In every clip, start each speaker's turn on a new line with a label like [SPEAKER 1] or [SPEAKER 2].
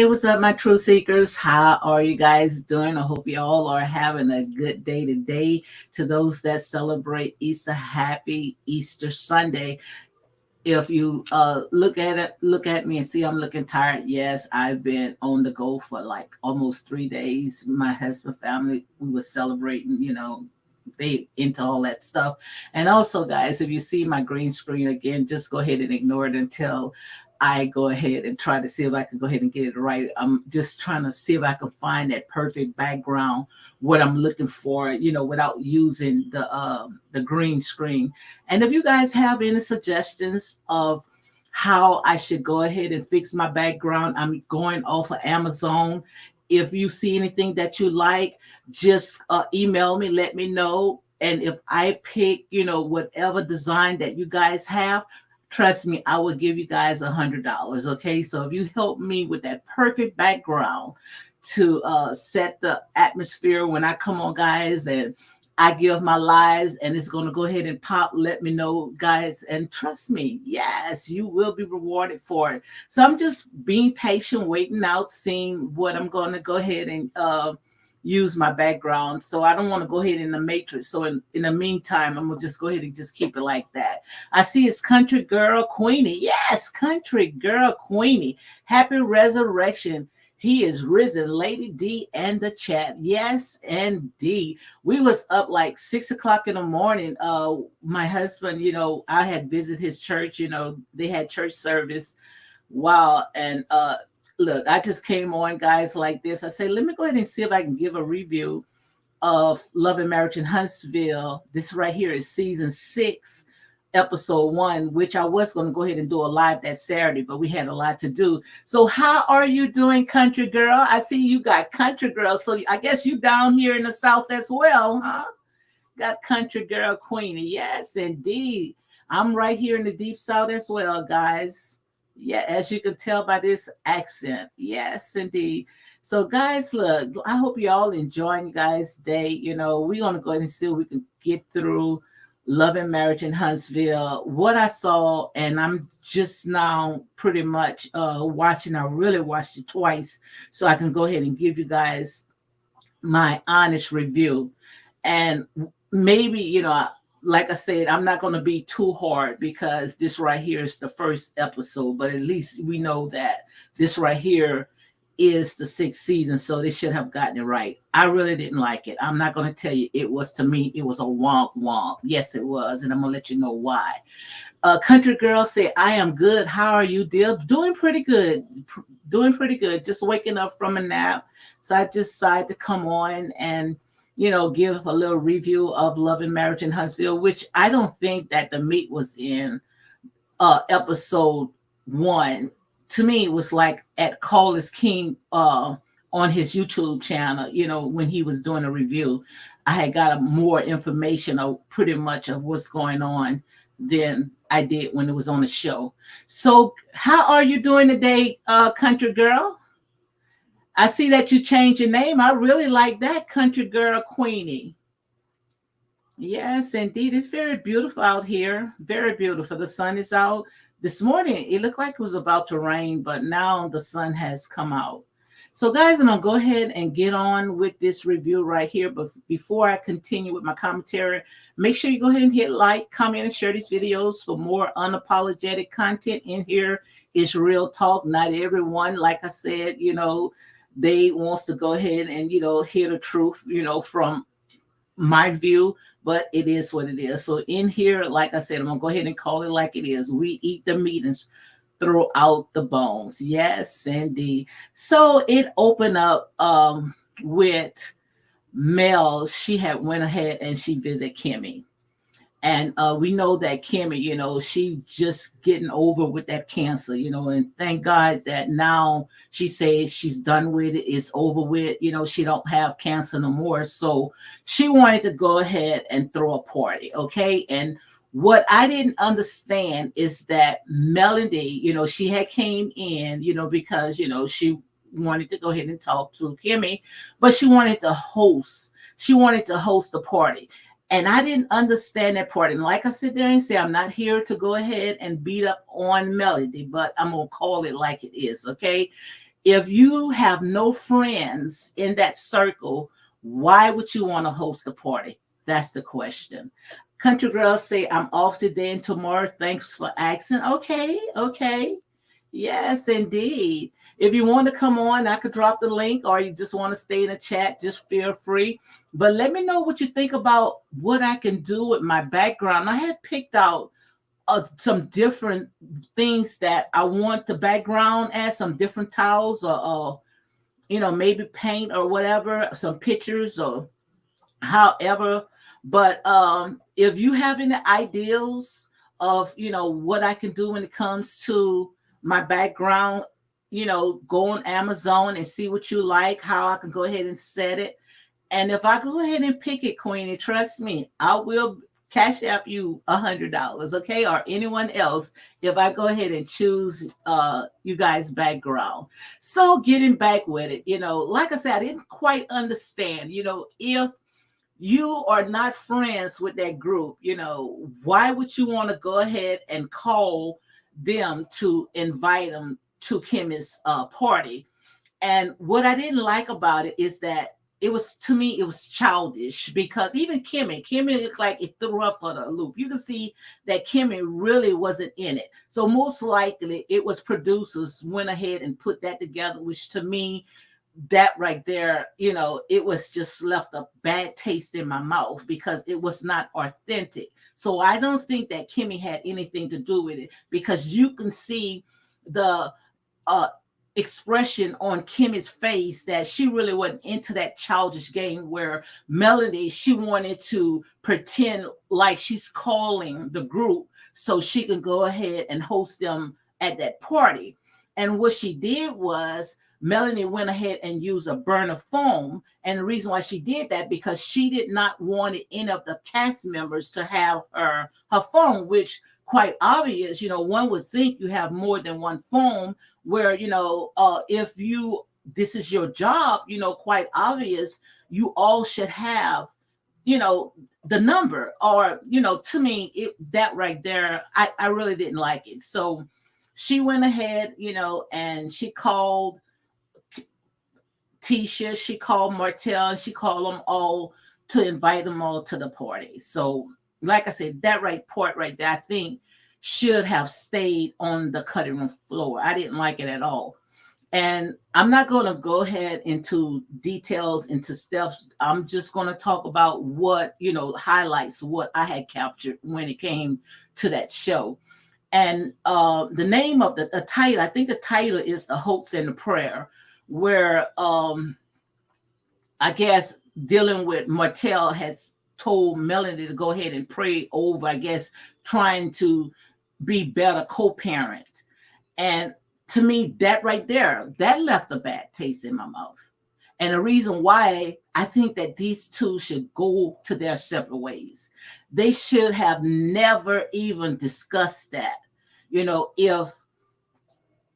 [SPEAKER 1] Hey, what's up, my truth seekers? How are you guys doing? I hope you all are having a good day today. To those that celebrate Easter, happy Easter Sunday. If you look at me and see I'm looking tired. Yes, I've been on the go for like almost 3 days. My husband family, we were celebrating, they into all that stuff. And also, guys, if you see my green screen again, just go ahead and ignore it until I go ahead and try to see if I can go ahead and get it right. I'm just trying to see if I can find that perfect background, what I'm looking for, without using the green screen. And if you guys have any suggestions of how I should go ahead and fix my background, I'm going off of Amazon. If you see anything that you like, just email me, let me know. And if I pick, whatever design that you guys have, trust me, I will give you guys $100. Okay. So if you help me with that perfect background to set the atmosphere when I come on, guys, and I give my lives and it's going to go ahead and pop. Let me know, guys. And trust me, yes, you will be rewarded for it. So I'm just being patient, waiting out, seeing what I'm going to go ahead and use my background. So I don't want to go ahead in the matrix. So in the meantime, I'm going to just go ahead and just keep it like that. I see it's Country Girl Queenie. Yes, Country Girl Queenie. Happy resurrection. He is risen, Lady D and the chat. Yes, indeed. We was up like 6 o'clock in the morning. My husband, I had visited his church. They had church service. Wow. And look, I just came on, guys, like this. I said, let me go ahead and see if I can give a review of Love and Marriage in Huntsville. This right here is season 6, episode 1, which I was going to go ahead and do a live that Saturday, but we had a lot to do. So how are you doing, Country Girl? I see you got Country Girl. So I guess you down here in the South as well, huh? Got Country Girl Queenie. Yes, indeed. I'm right here in the deep South as well, guys. Yeah, as you can tell by this accent. Yes, indeed. So, guys, look, I hope you all enjoying you guys' day. We're going to go ahead and see if we can get through Love and Marriage in Huntsville. What I saw, and I'm just now pretty much watching. I really watched it twice so I can go ahead and give you guys my honest review. And maybe, like I said, I'm not going to be too hard because this right here is the first episode, but at least we know that this right here is the 6th season, so they should have gotten it right. I really didn't like it. I'm not going to tell you it was, to me, it was a womp womp. Yes, it was, and I'm going to let you know why. Country Girl said, I am good. How are you, dear? Doing pretty good. Doing pretty good. Just waking up from a nap. So I decided to come on and, give a little review of Love and Marriage in Huntsville, which I don't think that the meat was in episode 1. To me, it was like at Call is King on his YouTube channel, when he was doing a review. I had got more information of pretty much of what's going on than I did when it was on the show. So how are you doing today, Country Girl? I see that you changed your name. I really like that, Country Girl Queenie. Yes, indeed. It's very beautiful out here. Very beautiful. The sun is out. This morning, it looked like it was about to rain, but now the sun has come out. So, guys, I'm going to go ahead and get on with this review right here. But before I continue with my commentary, make sure you go ahead and hit like, comment, and share these videos for more unapologetic content. In here is real talk. Not everyone, like I said, they wants to go ahead and, hear the truth, from my view, but it is what it is. So in here, like I said, I'm gonna go ahead and call it like it is. We eat the meat and throw out the bones. Yes, indeed. So it opened up with Mel. She had went ahead and she visited Kimmy. And we know that Kimmy, she just getting over with that cancer, and thank God that now she says she's done with it. It's over with. She don't have cancer no more. So she wanted to go ahead and throw a party. Okay. And what I didn't understand is that Melody, she had came in, because, she wanted to go ahead and talk to Kimmy, but she wanted to host. She wanted to host a party. And I didn't understand that part. And like I sit there and say, I'm not here to go ahead and beat up on Melody, but I'm going to call it like it is, okay? If you have no friends in that circle, why would you want to host a party? That's the question. Country girls say, I'm off today and tomorrow. Thanks for asking. Okay, okay. Yes, indeed. If you want to come on, I could drop the link, or you just want to stay in the chat, just feel free. But let me know what you think about what I can do with my background. I had picked out some different things that I want the background as, some different tiles, or maybe paint or whatever, some pictures or however. But if you have any ideas of what I can do when it comes to my background, go on Amazon and see what you like, how I can go ahead and set it. And if I go ahead and pick it, Queenie, trust me, I will cash app you $100, okay, or anyone else if I go ahead and choose you guys' background. So getting back with it, like I said, I didn't quite understand, if you are not friends with that group, why would you want to go ahead and call them to invite them to Kimmy's party? And what I didn't like about it is that it was, to me, it was childish, because even Kimmy looked like it threw her for the loop. You can see that Kimmy really wasn't in it. So most likely it was producers went ahead and put that together, which to me, that right there, it was just left a bad taste in my mouth because it was not authentic. So I don't think that Kimmy had anything to do with it, because you can see the uh, expression on Kimmy's face that she really wasn't into that childish game, where Melody, she wanted to pretend like she's calling the group so she can go ahead and host them at that party. And what she did was Melanie went ahead and used a burner phone. And the reason why she did that, because she did not want any of the cast members to have her phone, which quite obvious, one would think you have more than one phone, where, if you, this is your job, quite obvious, you all should have, you know, the number, or, to me, that right there, I really didn't like it. So she went ahead, and she called Tisha, she called Martell, and she called them all to invite them all to the party. So, like I said, that right part right there, I think should have stayed on the cutting room floor. I didn't like it at all. And I'm not going to go ahead into details, into steps. I'm just going to talk about what, highlights what I had captured when it came to that show. And the name of the title, I think the title is The Hopes and the Prayer, where I guess dealing with Martell has told Melanie to go ahead and pray over, I guess, trying to be better co-parent. And to me, that right there, that left a bad taste in my mouth. And the reason why, I think that these two should go to their separate ways. They should have never even discussed that. If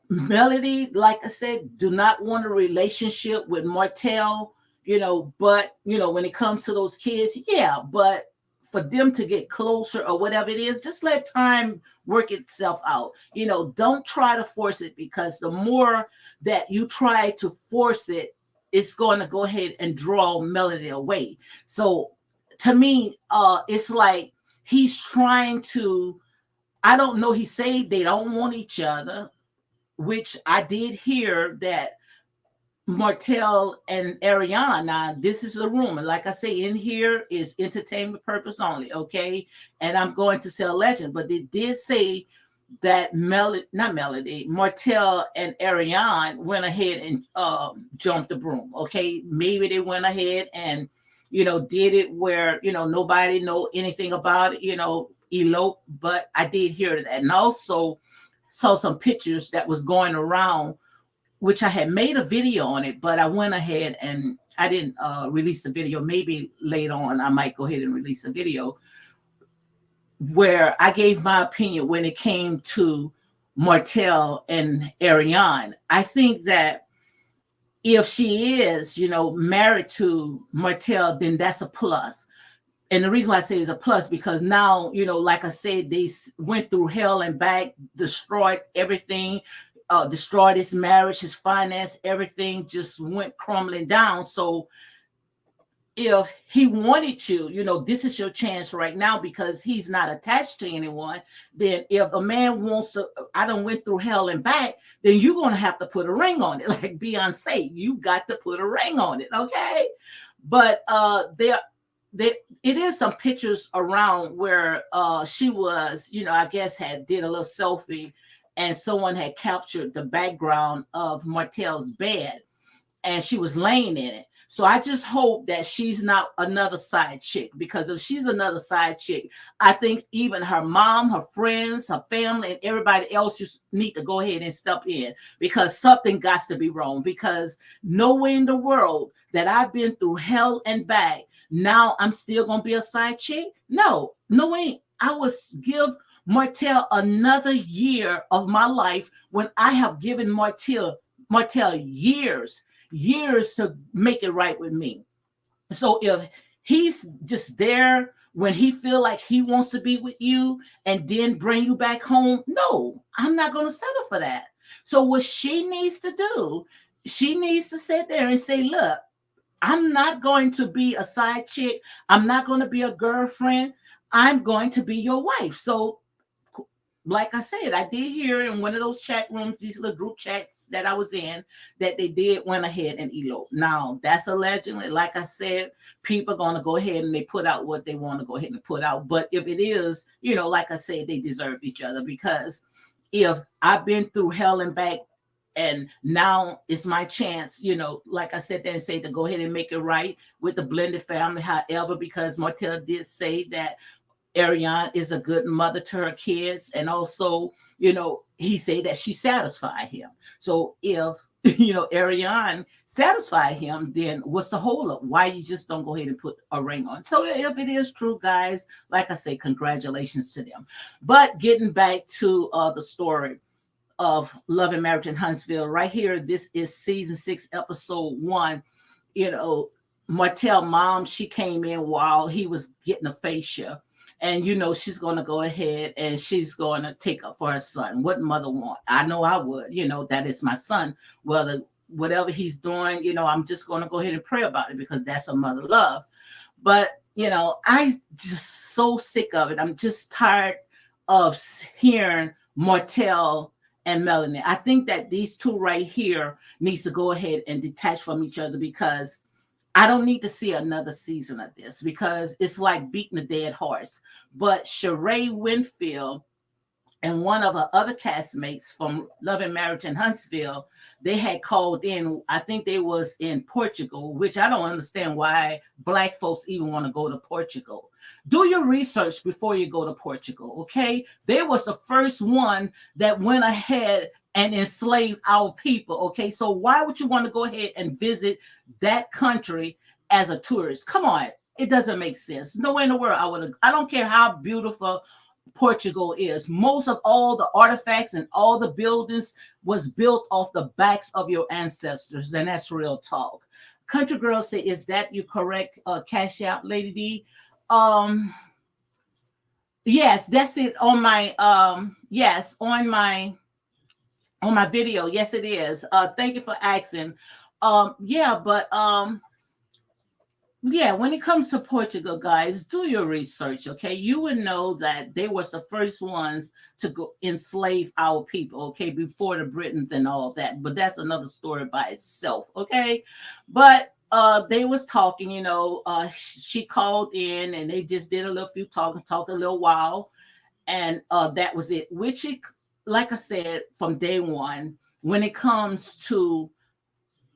[SPEAKER 1] Melody, like I said, do not want a relationship with Martell, but, when it comes to those kids, yeah, but for them to get closer or whatever it is, just let time work itself out. Don't try to force it, because the more that you try to force it, it's going to go ahead and draw Melody away. So to me, it's like he's trying to, I don't know, he said they don't want each other, which I did hear that Martell and Ariana. Now, this is the rumor. Like I say, in here is entertainment purpose only, okay? And I'm going to say a legend, but they did say that not Melody, Martell and Ariana went ahead and jumped the broom, okay? Maybe they went ahead and, did it where, nobody know anything about it, elope, but I did hear that. And also, saw some pictures that was going around, which I had made a video on it, but I went ahead and I didn't release the video. Maybe later on I might go ahead and release a video where I gave my opinion when it came to Martell and Ariane. I think that if she is, married to Martell, then that's a plus. And the reason why I say it's a plus, because now, like I said, they went through hell and back, destroyed everything. destroyed his marriage, his finance, everything just went crumbling down. So if he wanted to, this is your chance right now because he's not attached to anyone. Then if a man wants to, I done went through hell and back, then you're gonna have to put a ring on it. Like Beyonce, you got to put a ring on it, okay? But there it is some pictures around where she was, I guess had did a little selfie and someone had captured the background of Martell's bed and she was laying in it. So I just hope that she's not another side chick, because if she's another side chick, I think even her mom, her friends, her family, and everybody else just need to go ahead and step in, because something got to be wrong. Because no way in the world that I've been through hell and back, now I'm still gonna be a side chick. No, no way. I would give Martell another year of my life when I have given Martell years to make it right with me. So if he's just there when he feel like he wants to be with you and then bring you back home, no, I'm not going to settle for that. So what she needs to do, she needs to sit there and say, look, I'm not going to be a side chick. I'm not going to be a girlfriend. I'm going to be your wife. So like I said, I did hear in one of those chat rooms, these little group chats that I was in, that they did went ahead and elope. Now, that's allegedly, like I said, people are going to go ahead and they put out what they want to go ahead and put out. But if it is, like I said, they deserve each other, because if I've been through hell and back and now it's my chance, like I said, there and say to go ahead and make it right with the blended family. However, because Martell did say that Ariane is a good mother to her kids, and also, he said that she satisfied him. So if Ariane satisfied him, then what's the hold up? Why you just don't go ahead and put a ring on? So if it is true, guys, like I say, congratulations to them. But getting back to the story of Love and Marriage in Huntsville, right here, this is season 6, episode 1. you know, Martell mom, she came in while he was getting a fascia. And she's gonna go ahead and she's gonna take up for her son. What mother want? I know I would, that is my son. Whether whatever he's doing, I'm just gonna go ahead and pray about it, because that's a mother love. But I just so sick of it. I'm just tired of hearing Martell and Melanie. I think that these two right here needs to go ahead and detach from each other, because I don't need to see another season of this, because it's like beating a dead horse. But Sheree Winfield and one of her other castmates from Love and Marriage in Huntsville, they had called in. I think they was in Portugal, which I don't understand why black folks even want to go to Portugal. Do your research before you go to Portugal, okay? They was the first one that went ahead and enslaved our people, okay? So why would you want to go ahead and visit that country as a tourist? Come on. It doesn't make sense. No way in the world I would. I don't care how beautiful Portugal is. Most of all the artifacts and all the buildings was built off the backs of your ancestors, and that's real talk. Country girl say, "Is that you correct?" Cash out, Lady D. Um, yes, that's it on my yes on my video. Yes, it is. Thank you for asking. Yeah, but yeah, when it comes to Portugal, guys, do your research, okay? You would know that they was the first ones to go enslave our people, okay, before the Britons and all that. But that's another story by itself, okay? But they was talking, she called in and they just did a little few talking, talked a little while, and that was it. Which, like I said, from day one, when it comes to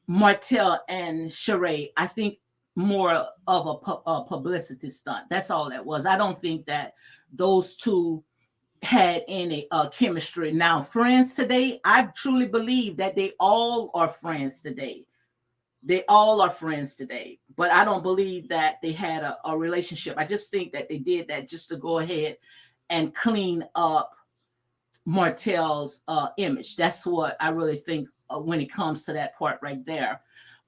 [SPEAKER 1] Martell and Sheree, I think more of a publicity stunt. That's all that was. I don't think that those two had any chemistry. Now, friends today, I truly believe that they all are friends today. They all are friends today. But I don't believe that they had a relationship. I just think that they did that just to go ahead and clean up Martell's image. That's what I really think when it comes to that part right there.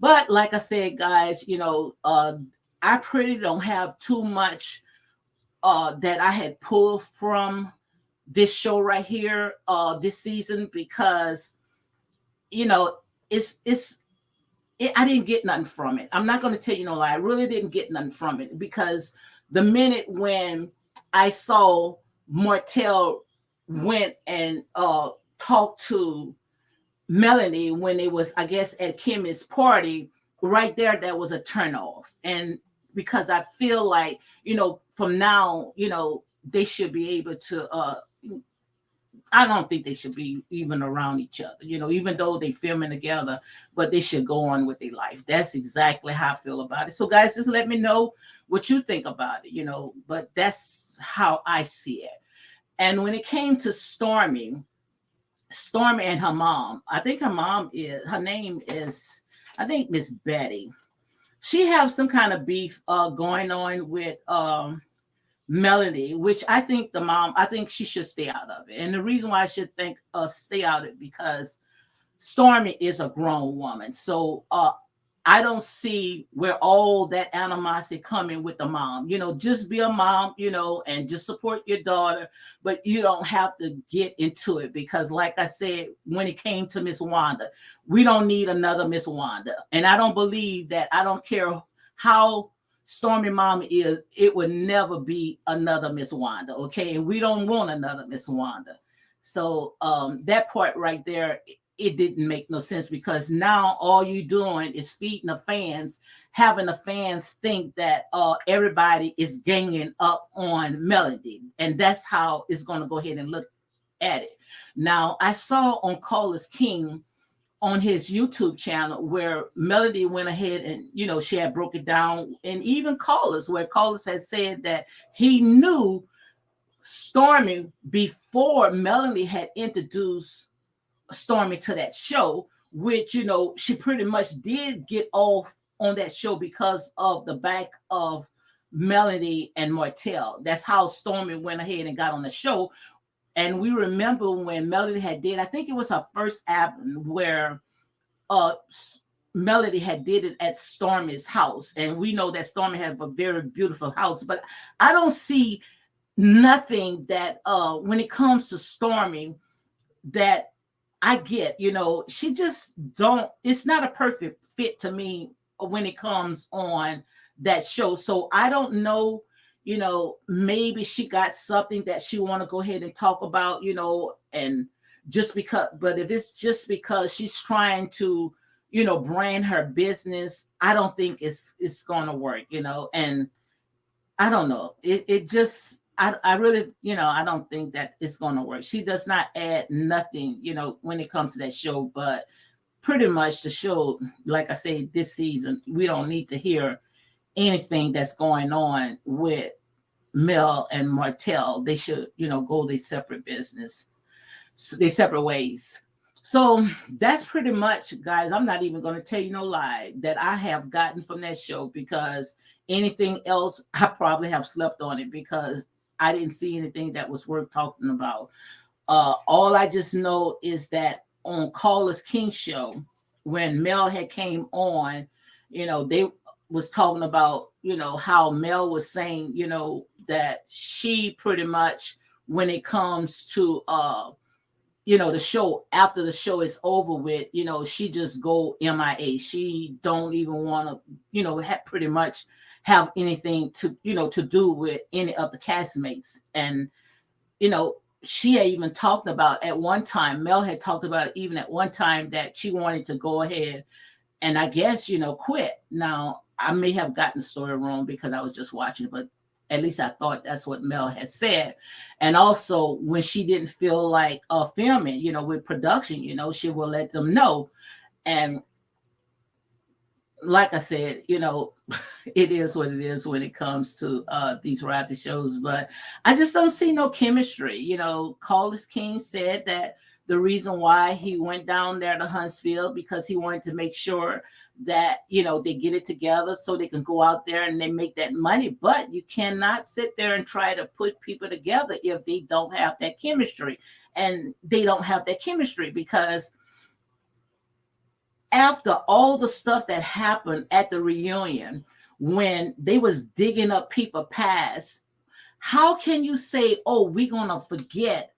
[SPEAKER 1] But like I said, guys, I pretty don't have too much that I had pulled from this show right here this season, because you know, I didn't get nothing from it. I'm not going to tell you no lie. I really didn't get nothing from it because the minute when I saw Martell went and talked to Melanie when it was, I guess, at Kimmy's party, right there, that was a turnoff. And because I feel like, from now, they should be able to I don't think they should be even around each other, even though they filming together, but they should go on with their life. That's exactly how I feel about it. So guys, just let me know what you think about it, but that's how I see it. And when it came to Stormy and her mom, I think her name is, I think, Miss Betty. She have some kind of beef going on with Melody, which I think she should stay out of it. And the reason why I should think stay out of it because Stormy is a grown woman. So I don't see where all that animosity coming with the mom. Just be a mom, and just support your daughter, but you don't have to get into it because, like I said, when it came to Miss Wanda, we don't need another Miss Wanda. And I don't believe that, I don't care how Stormy mom is, it would never be another Miss Wanda, okay? And we don't want another Miss Wanda. So that part right there, it didn't make no sense because now all you doing is feeding the fans, having the fans think that everybody is ganging up on Melody, and that's how it's going to go ahead and look at it. Now I saw on Carlos King on his YouTube channel where Melody went ahead and she had broke it down, and even Carlos, where Carlos had said that he knew Stormy before Melody had introduced Stormy to that show, which she pretty much did get off on that show because of the back of Melody and Martell. That's how Stormy went ahead and got on the show. And we remember when Melody had did, I think it was her first album where uh Melody had did it at Stormy's house. And we know that Stormy had a very beautiful house, but I don't see nothing that when it comes to Stormy that I get, she just don't, it's not a perfect fit to me when it comes on that show. So I don't know, maybe she got something that she want to go ahead and talk about, and just because, but if it's just because she's trying to, brand her business, I don't think it's going to work, and I don't know. It just, I really, I don't think that it's going to work. She does not add nothing, when it comes to that show. But pretty much the show, like I say, this season, we don't need to hear anything that's going on with Mel and Martell. They should, go their separate business, their separate ways. So that's pretty much, guys. I'm not even going to tell you no lie that I have gotten from that show because anything else, I probably have slept on it because I didn't see anything that was worth talking about. All I just know is that on Carlos King show, when Mel had came on, they was talking about, how Mel was saying, that she pretty much, when it comes to the show, after the show is over with, she just go MIA. She don't even want to, pretty much have anything to, to do with any of the castmates. And, she had even talked about at one time, Mel had talked about even at one time that she wanted to go ahead and I guess, quit. Now, I may have gotten the story wrong because I was just watching, but at least I thought that's what Mel had said. And also, when she didn't feel like filming, with production, she will let them know. And like I said, it is what it is when it comes to these reality shows. But I just don't see no chemistry. Carlos King said that the reason why he went down there to Huntsville because he wanted to make sure that they get it together so they can go out there and they make that money. But you cannot sit there and try to put people together if they don't have that chemistry, and they don't have that chemistry because after all the stuff that happened at the reunion when they was digging up people past, how can you say, oh, we're gonna forget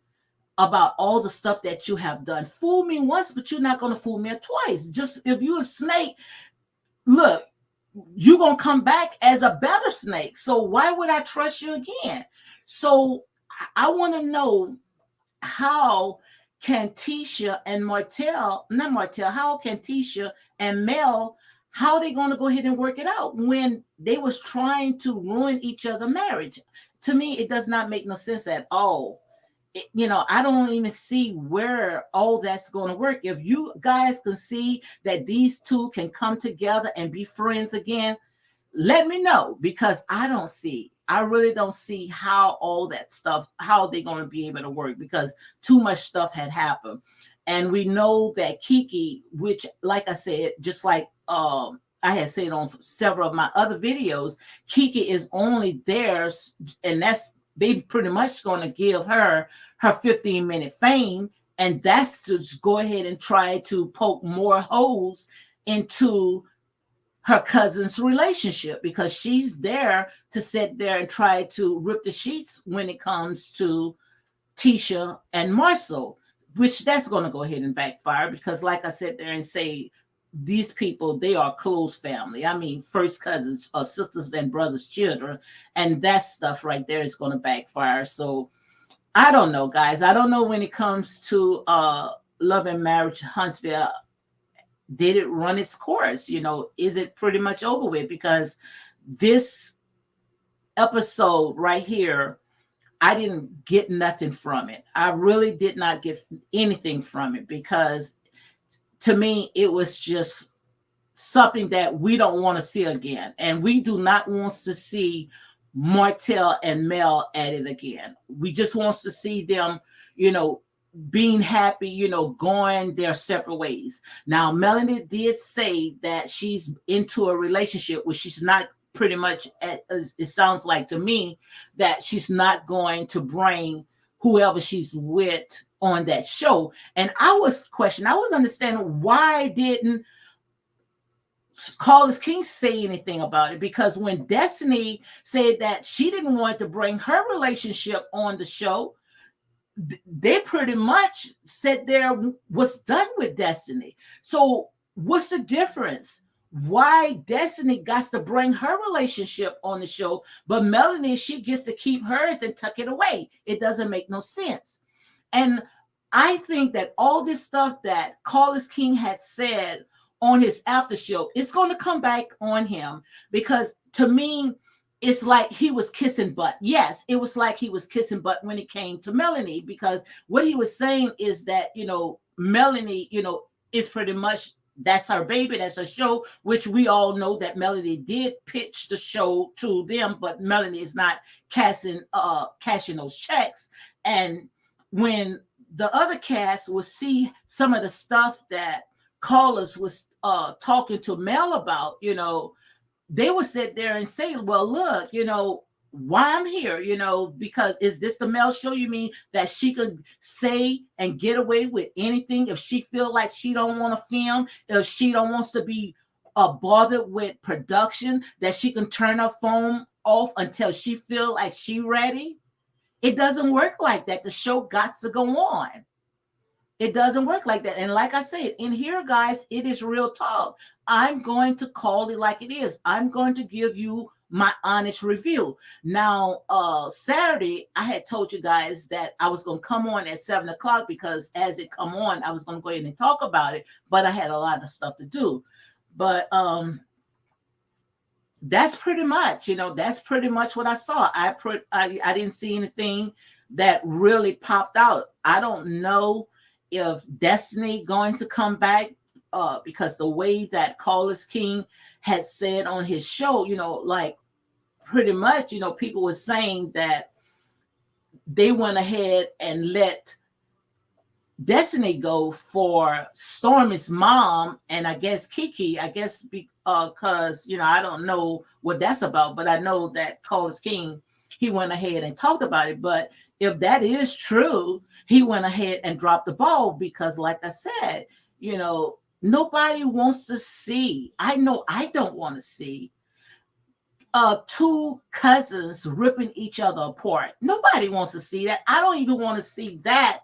[SPEAKER 1] about all the stuff that you have done. Fool me once, but you're not going to fool me twice. Just if you're a snake, look, you're going to come back as a better snake. So why would I trust you again? So I want to know, how can Tisha and Martell, not Martell, how can Tisha and Mel, how they going to go ahead and work it out when they was trying to ruin each other marriage? To me, it does not make no sense at all. I don't even see where all that's going to work. If you guys can see that these two can come together and be friends again, let me know, because I really don't see how all that stuff, how they're going to be able to work, because too much stuff had happened. And we know that Kiki, which, like I said, just like I had said on several of my other videos, Kiki is only theirs, and that's, they pretty much going to give her 15-minute fame, and that's to just go ahead and try to poke more holes into her cousin's relationship, because she's there to sit there and try to rip the sheets when it comes to Tisha and Marcel, which that's going to go ahead and backfire, because like I said there and say, these people, they are close family. I mean, first cousins or sisters and brothers children, and that stuff right there is going to backfire. So I don't know, guys. I don't know when it comes to Love and Marriage Huntsville, did it run its course? Is it pretty much over with? Because this episode right here, I didn't get nothing from it. I really did not get anything from it, because to me, it was just something that we don't want to see again. And we do not want to see Martell and Mel at it again. We just want to see them, you know, being happy, going their separate ways. Now, Melanie did say that she's into a relationship where she's not, pretty much, it sounds like to me, that she's not going to bring whoever she's with on that show. And I was questioning, I was understanding, why didn't Carlos King say anything about it? Because when Destiny said that she didn't want to bring her relationship on the show, they pretty much said there was done with Destiny. So what's the difference? Why Destiny got to bring her relationship on the show, but Melanie, she gets to keep hers and tuck it away? It doesn't make no sense. And I think that all this stuff that Carlos King had said on his after show, it's going to come back on him, because to me, it's like he was kissing butt. Yes, it was like he was kissing butt when it came to Melanie, because what he was saying is that, Melanie, is pretty much, that's her baby, that's her show, which we all know that Melanie did pitch the show to them, but Melanie is not cashing those checks. And when the other cast will see some of the stuff that Carlos was talking to Mel about, they would sit there and say, well, look, why I'm here, because is this the Mel show? You mean that she could say and get away with anything if she feel like she don't want to film, if she don't wants to be bothered with production, that she can turn her phone off until she feel like she ready? It doesn't work like that. The show got to go on. It doesn't work like that. And like I said, in here, guys, it is real talk. I'm going to call it like it is. I'm going to give you my honest review. Now, Saturday, I had told you guys that I was going to come on at 7 o'clock, because as it come on, I was going to go ahead and talk about it, but I had a lot of stuff to do. But that's pretty much, that's pretty much what I saw. I didn't see anything that really popped out. I don't know if Destiny going to come back, because the way that Carlos King had said on his show, like pretty much, people were saying that they went ahead and let Destiny go for Stormy's mom, and I guess Kiki, I guess because I don't know what that's about, but I know that Carlos King, he went ahead and talked about it. But if that is true, he went ahead and dropped the ball, because like I said, nobody wants to see, I know I don't want to see two cousins ripping each other apart. Nobody wants to see that. I don't even want to see that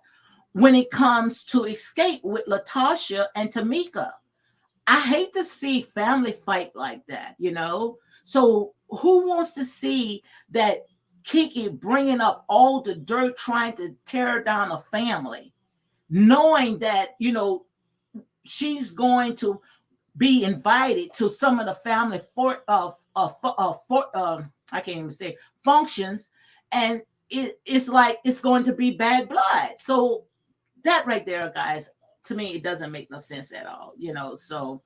[SPEAKER 1] when it comes to Escape with Latasha and Tamika. I hate to see family fight like that, you know? So who wants to see that Kiki bringing up all the dirt trying to tear down a family, knowing that, you know, she's going to be invited to some of the family I can't even say functions, and it's like it's going to be bad blood. So that right there, guys, to me, it doesn't make no sense at all, you know. So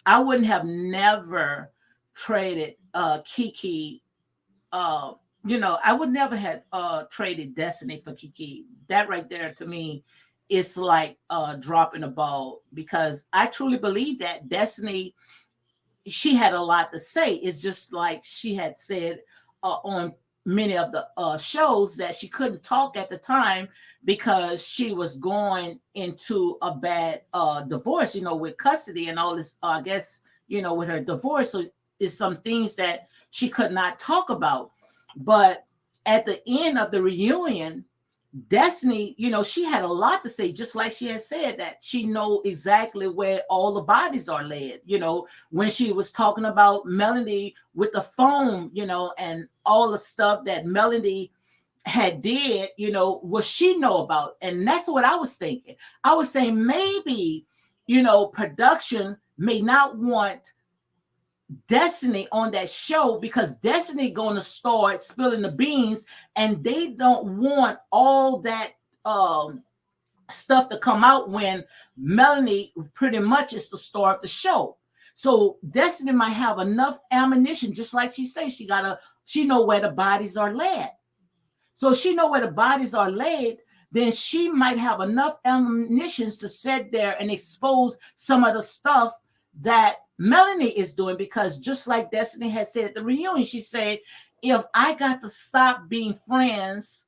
[SPEAKER 1] I wouldn't have never traded Kiki. Uh, you know, I would never have traded Destiny for Kiki. That right there to me is like dropping a ball, because I truly believe that Destiny, she had a lot to say. It's just like she had said on many of the shows that she couldn't talk at the time because she was going into a bad divorce, you know, with custody and all this. I guess, you know, with her divorce, so it's some things that she could not talk about. But at the end of the reunion, Destiny, you know, she had a lot to say, just like she had said that she know exactly where all the bodies are laid. You know, when she was talking about Melody with the phone, you know, and all the stuff that Melody had did, you know, what she know about. And that's what I was thinking. I was saying maybe, you know, production may not want Destiny on that show because Destiny going to start spilling the beans, and they don't want all that um stuff to come out when Melanie pretty much is the star of the show. So Destiny might have enough ammunition, just like she says, she know where the bodies are laid. So if she know where the bodies are laid, then she might have enough ammunition to sit there and expose some of the stuff that Melanie is doing. Because just like Destiny had said at the reunion, she said, if I got to stop being friends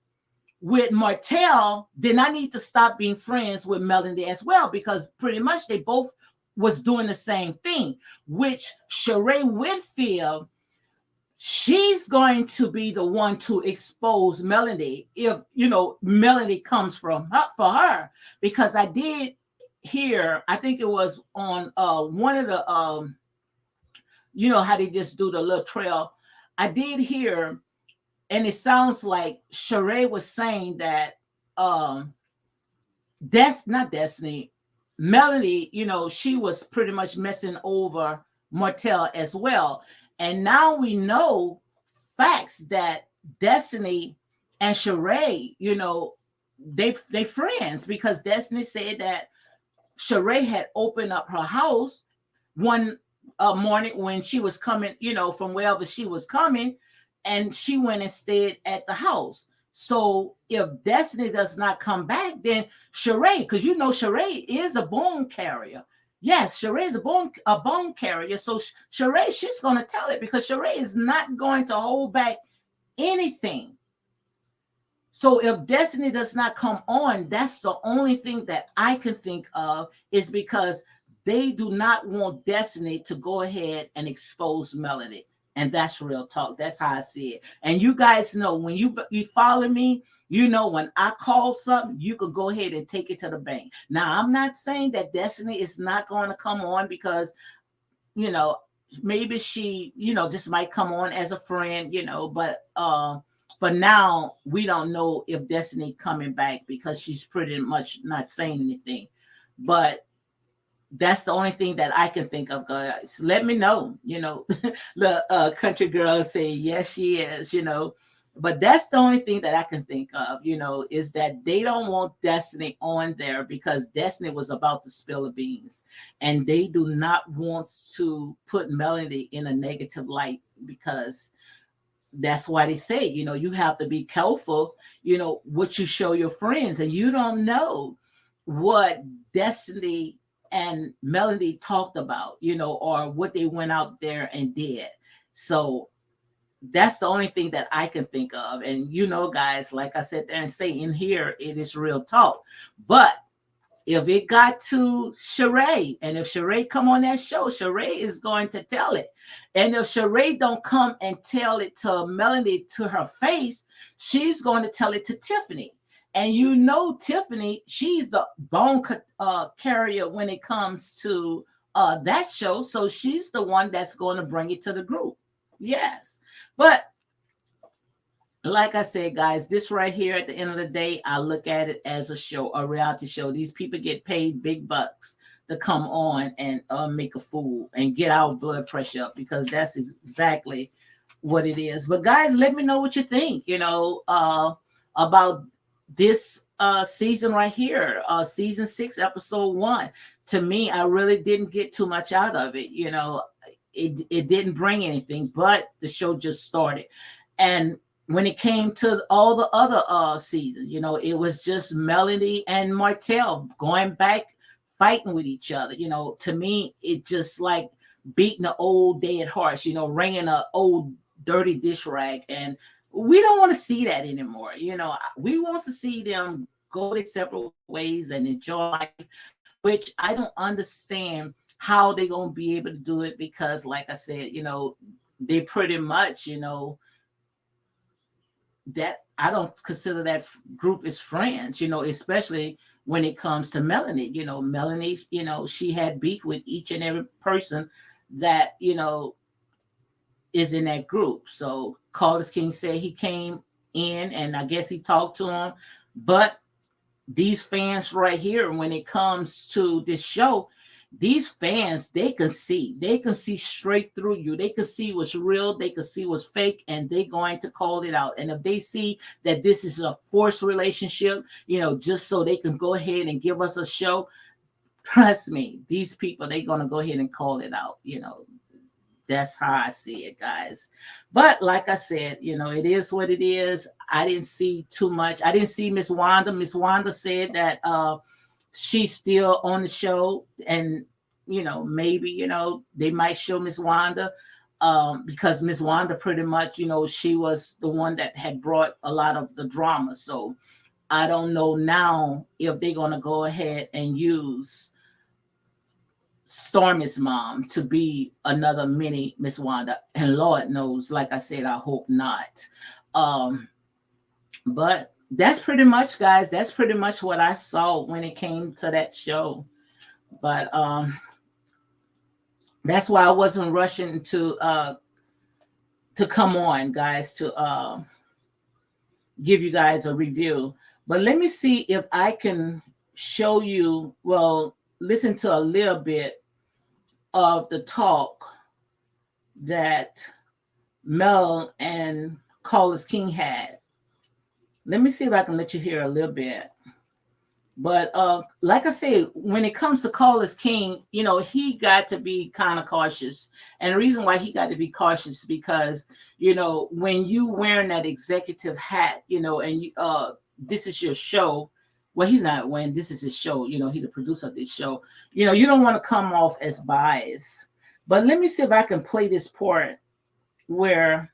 [SPEAKER 1] with Martell, then I need to stop being friends with Melanie as well, because pretty much they both was doing the same thing, which Sheree Whitfield, she's going to be the one to expose Melody if, you know, Melody comes from her, for her. Because I did hear, I think it was on one of the you know how they just do the little trail. I did hear, and it sounds like Sheree was saying that that's not Destiny, Melody, you know, she was pretty much messing over Martell as well. And now we know facts that Destiny and Sheree, you know, they friends, because Destiny said that Sheree had opened up her house one morning when she was coming, you know, from wherever she was coming, and she went and stayed at the house. So if Destiny does not come back, then Sheree, because you know Sheree is a bone carrier. Yes, Sheree is a bone carrier. So Sheree, she's going to tell it, because Sheree is not going to hold back anything. So if Destiny does not come on, that's the only thing that I can think of, is because they do not want Destiny to go ahead and expose Melody. And that's real talk. That's how I see it. And you guys know, when you follow me, you know when I call something, you can go ahead and take it to the bank. Now, I'm not saying that Destiny is not going to come on, because, you know, maybe she, you know, just might come on as a friend, you know, but for now, we don't know if Destiny coming back, because she's pretty much not saying anything. But that's the only thing that I can think of, guys. Let me know, you know. The country girl say yes, she is, you know. But that's the only thing that I can think of, you know, is that they don't want Destiny on there, because Destiny was about to spill the beans, and they do not want to put Melody in a negative light, because that's why they say, you know, you have to be careful, you know, what you show your friends, and you don't know what Destiny and Melody talked about, you know, or what they went out there and did. So that's the only thing that I can think of. And you know, guys, like I said there and say in here, it is real talk. But if it got to Sheree, and if Sheree come on that show, Sheree is going to tell it. And if Sheree don't come and tell it to Melanie to her face, she's going to tell it to Tiffany. And Tiffany, she's the carrier when it comes to that show. So she's the one that's going to bring it to the group. Yes. But like I said, guys, this right here at the end of the day, I look at it as a show, a reality show. These people get paid big bucks to come on and make a fool and get our blood pressure up, because that's exactly what it is. But guys, let me know what you think, about this season right here, season 6, episode 1. To me, I really didn't get too much out of it. It didn't bring anything, but the show just started. And when it came to all the other seasons, it was just Melody and Martell going back, fighting with each other. To me, it just like beating an old dead horse, ringing an old dirty dish rag. And we don't want to see that anymore. We want to see them go their separate ways and enjoy life, which I don't understand how they're going to be able to do it, because like I said, they pretty much, that I don't consider that group as friends, especially when it comes to Melanie. Melanie, she had beef with each and every person that, is in that group. So Carlos King said he came in and I guess he talked to him. But these fans right here, when it comes to this show, these fans, they can see straight through you. They can see what's real, they can see what's fake, and they're going to call it out. And if they see that this is a forced relationship, just so they can go ahead and give us a show, trust me, these people, they're going to go ahead and call it out. That's how I see it, guys. But like I said, it is what it is. I didn't see too much. I didn't see Miss Wanda. Miss Wanda said that she's still on the show, and maybe they might show Miss Wanda, because Miss Wanda pretty much, she was the one that had brought a lot of the drama. So I don't know now if they're going to go ahead and use Stormy's mom to be another mini Miss Wanda. And Lord knows, like I said, I hope not. Um, but that's pretty much, guys, that's pretty much what I saw when it came to that show. But that's why I wasn't rushing to come on, guys, to give you guys a review. But let me see if I can show you, well, listen to a little bit of the talk that Mel and Carlos King had. Let me see if I can let you hear a little bit. But like I said, when it comes to Carlos King, he got to be kind of cautious. And the reason why he got to be cautious is because, when you wearing that executive hat, and this is your show. Well, he's not when this is his show, he's the producer of this show. You don't want to come off as biased. But let me see if I can play this part where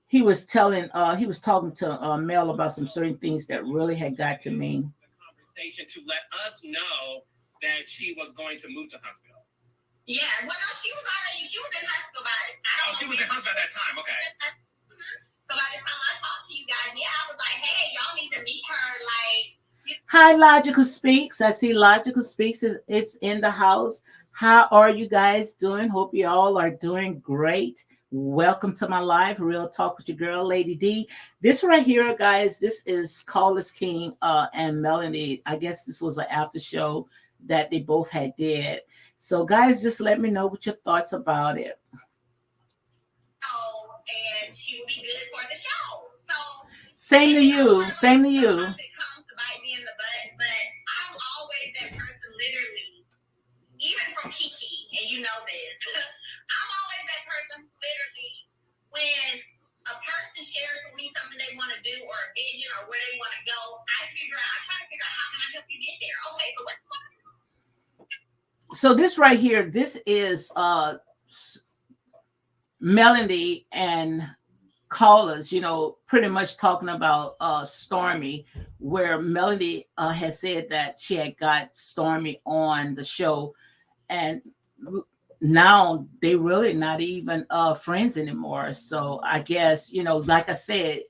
[SPEAKER 1] he was talking to Mel about some certain things that really had got to me.
[SPEAKER 2] Conversation to let us know that she was going to move to Huntsville. Yeah, well, no, she was in Huntsville by. She was in Huntsville at that time. Okay. So by the time I talked to you guys, yeah, I was like, hey, y'all need to meet her. Like,
[SPEAKER 1] hi, Logical Speaks. I see Logical Speaks it's in the house. How are you guys doing? Hope you all are doing great. Welcome to my live Real Talk with your girl, Lady D. This right here, guys, this is Carlos King and Melanie. I guess this was an after show that they both had did. So, guys, just let me know what your thoughts about it.
[SPEAKER 2] Oh, and she will be good for the show. So,
[SPEAKER 1] same to you. Same to you.
[SPEAKER 2] It comes to bite me in the butt, but I'm always that person, literally, even from Kiki, and you know this. I'm always that person, literally, when a person shares with me something they want to do or a vision or where they want to go, I try to figure out how can I help you get there. Okay, so what's
[SPEAKER 1] so this right here, this is Melody and Carlos, pretty much talking about Stormy, where Melody has said that she had got Stormy on the show, and now they really not even friends anymore. So I guess, like I said,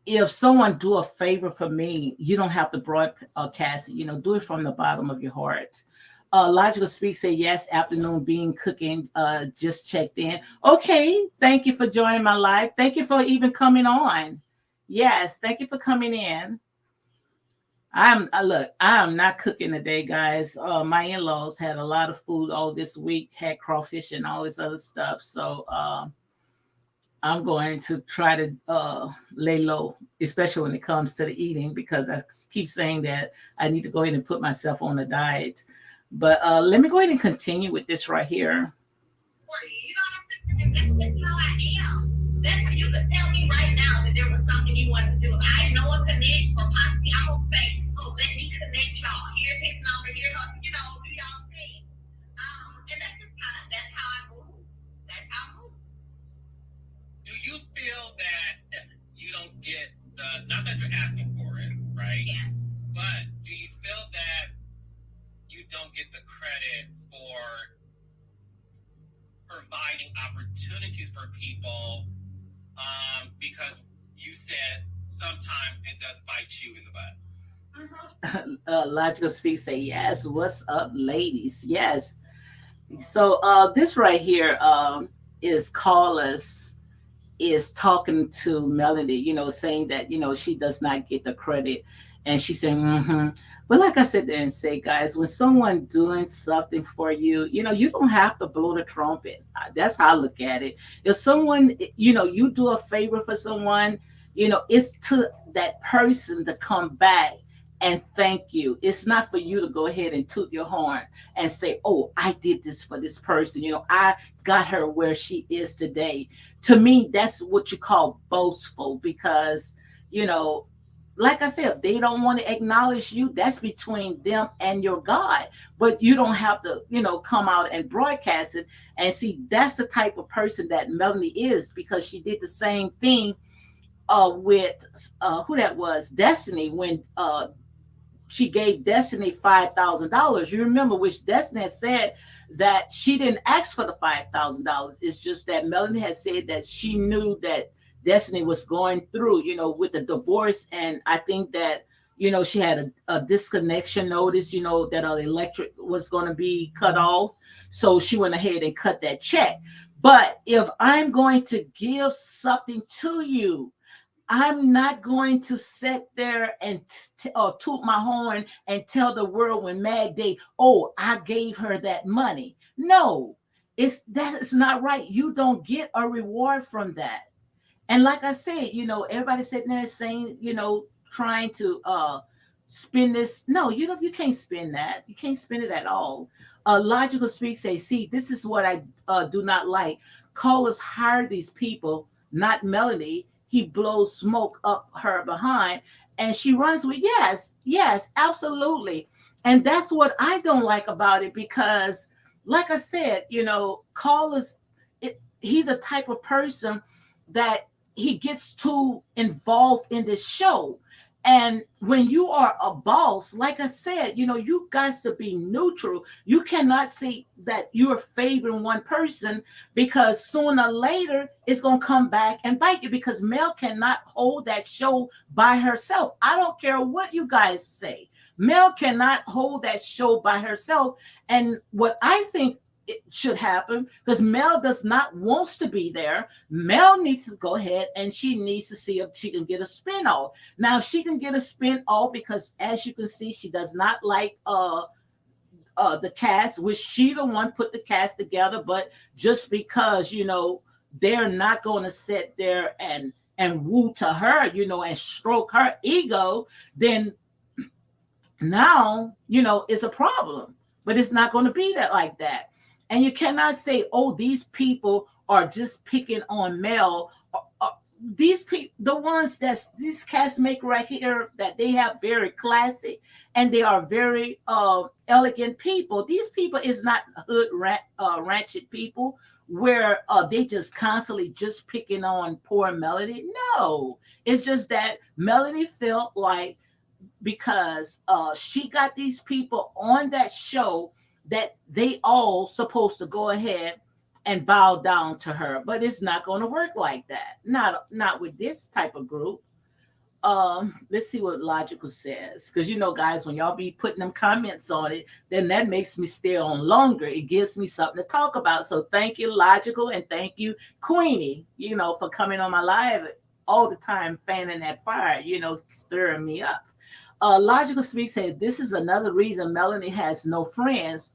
[SPEAKER 1] if someone do a favor for me, you don't have to broadcast it. Do it from the bottom of your heart. Logical Speak say yes. Afternoon being cooking. Just checked in. Okay, thank you for joining my live. Thank you for even coming on. Yes, thank you for coming in. Look. I am not cooking today, guys. My in-laws had a lot of food all this week. Had crawfish and all this other stuff. So I'm going to try to lay low, especially when it comes to the eating, because I keep saying that I need to go ahead and put myself on a diet. But let me go ahead and continue with this right here.
[SPEAKER 2] You know what I'm saying? And that's just how I am. That's you could tell me right now that there was something you wanted to do. I know a connect or possibly I'm gonna say, oh, let me connect y'all. Here's his number. Here's her, do y'all thing. And that's how I move. That's how I move. Do you feel that you don't get the not that you're asking for it, right? Yeah. But do you feel that you don't get the credit for providing opportunities for people because you said sometimes it does bite you in the butt.
[SPEAKER 1] Logical Speak say yes. What's up, ladies? Yes. So this right here is callers is talking to Melody, saying that, she does not get the credit. And she's saying, mm-hmm. But like I said there and say, guys, when someone doing something for you, you don't have to blow the trumpet. That's how I look at it. If someone, you do a favor for someone, it's to that person to come back and thank you. It's not for you to go ahead and toot your horn and say, oh, I did this for this person. I got her where she is today. To me, that's what you call boastful because, you know, like I said, if they don't want to acknowledge you, that's between them and your God. But you don't have to, come out and broadcast it. And see, that's the type of person that Melanie is because she did the same thing with who that was, Destiny, when she gave Destiny $5,000. You remember, which Destiny had said that she didn't ask for the $5,000. It's just that Melanie had said that she knew that Destiny was going through, with the divorce, and I think that she had a disconnection notice, that her electric was going to be cut off, so she went ahead and cut that check. But if I'm going to give something to you, I'm not going to sit there and toot my horn and tell the world when Mad Day, oh, I gave her that money. No, that is not right. You don't get a reward from that. And like I said, everybody sitting there saying, trying to spin this. No, you can't spin that. You can't spin it at all. Logical Speak say, see, this is what I do not like. Callers hire these people, not Melody. He blows smoke up her behind, and she runs with yes, yes, absolutely. And that's what I don't like about it because, like I said, callers, he's a type of person that he gets too involved in this show. And when you are a boss, like I said, you guys to be neutral. You cannot see that you're favoring one person because sooner or later it's going to come back and bite you because Mel cannot hold that show by herself. I don't care what you guys say. Mel cannot hold that show by herself. And what I think it should happen because Mel does not wants to be there. Mel needs to go ahead and she needs to see if she can get a spin off. Now, if she can get a spin off because as you can see, she does not like the cast, which she the one put the cast together, but just because they're not going to sit there and woo to her, and stroke her ego, then now it's a problem. But it's not going to be that like that. And you cannot say, oh, these people are just picking on Mel. These people, the ones that these cast make right here, that they have very classic and they are very elegant people. These people is not hood ratchet people where they just constantly just picking on poor Melody. No, it's just that Melody felt like because she got these people on that show that they all supposed to go ahead and bow down to her, but it's not going to work like that. Not with this type of group. Let's see what Logical says, because guys, when y'all be putting them comments on it, then that makes me stay on longer. It gives me something to talk about. So thank you, Logical, and thank you, Queenie, for coming on my live all the time, fanning that fire, stirring me up. Logical Speak said this is another reason Melanie has no friends,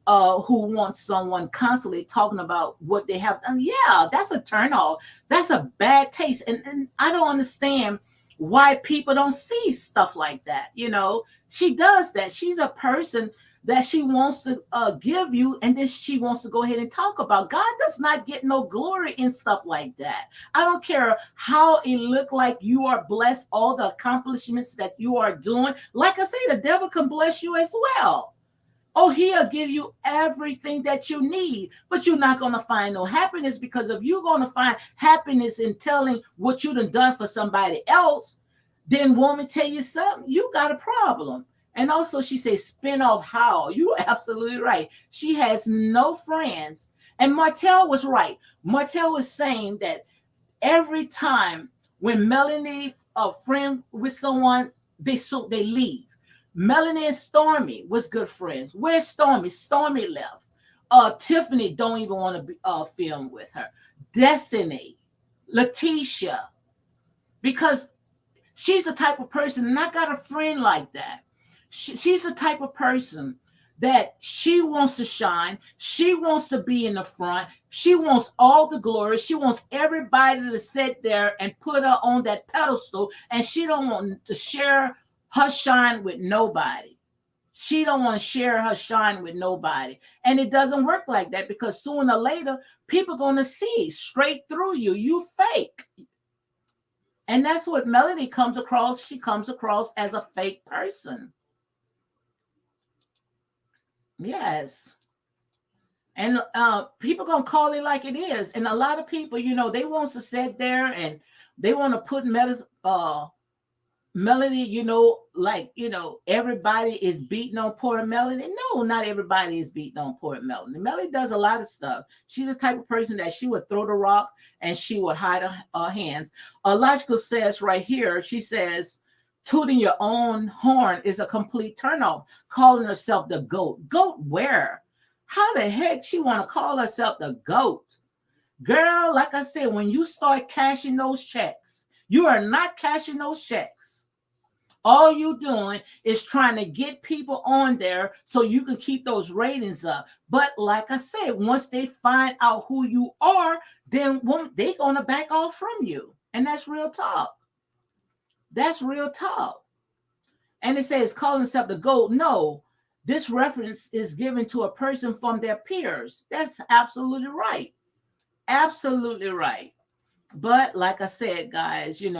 [SPEAKER 1] who wants someone constantly talking about what they have done. Yeah, that's a turn off. That's a bad taste. And I don't understand why people don't see stuff like that. She does that. She's a person that she wants to give you, and then she wants to go ahead and talk about. God does not get no glory in stuff like that. I don't care how it look like you are blessed, all the accomplishments that you are doing. Like I say, the devil can bless you as well. Oh, he'll give you everything that you need, but you're not going to find no happiness, because if you're going to find happiness in telling what you done for somebody else, then woman, tell you something, you got a problem. And also she says, spin off how. You're absolutely right. She has no friends. And Martell was right. Martell was saying that every time when Melanie a friend with someone, they leave. Melanie and Stormy was good friends. Where's Stormy? Stormy left. Tiffany don't even want to be film with her. Destiny, Letitia, because she's the type of person, and I got a friend like that. She's the type of person that she wants to shine. She wants to be in the front. She wants all the glory. She wants everybody to sit there and put her on that pedestal, and she don't want to share her shine with nobody. She don't want to share her shine with nobody. And it doesn't work like that, because sooner or later, people going to see straight through you. You fake. And that's what Melody comes across. She comes across as a fake person. Yes. And people gonna call it like it is. And a lot of people, they want to sit there and they want to put Melody, like, everybody is beating on poor Melody. No, not everybody is beating on poor Melody. Melody does a lot of stuff. She's the type of person that she would throw the rock and she would hide her hands. Logical says right here, she says, tooting your own horn is a complete turnoff. Calling herself the GOAT. GOAT where? How the heck she want to call herself the GOAT? Girl, like I said, when you start cashing those checks, you are not cashing those checks. All you doing is trying to get people on there so you can keep those ratings up. But like I said, once they find out who you are, then they're going to back off from you. And that's real talk. That's real talk. And it says calling himself the GOAT. No, this reference is given to a person from their peers. That's absolutely right. Absolutely right. But like I said, guys, you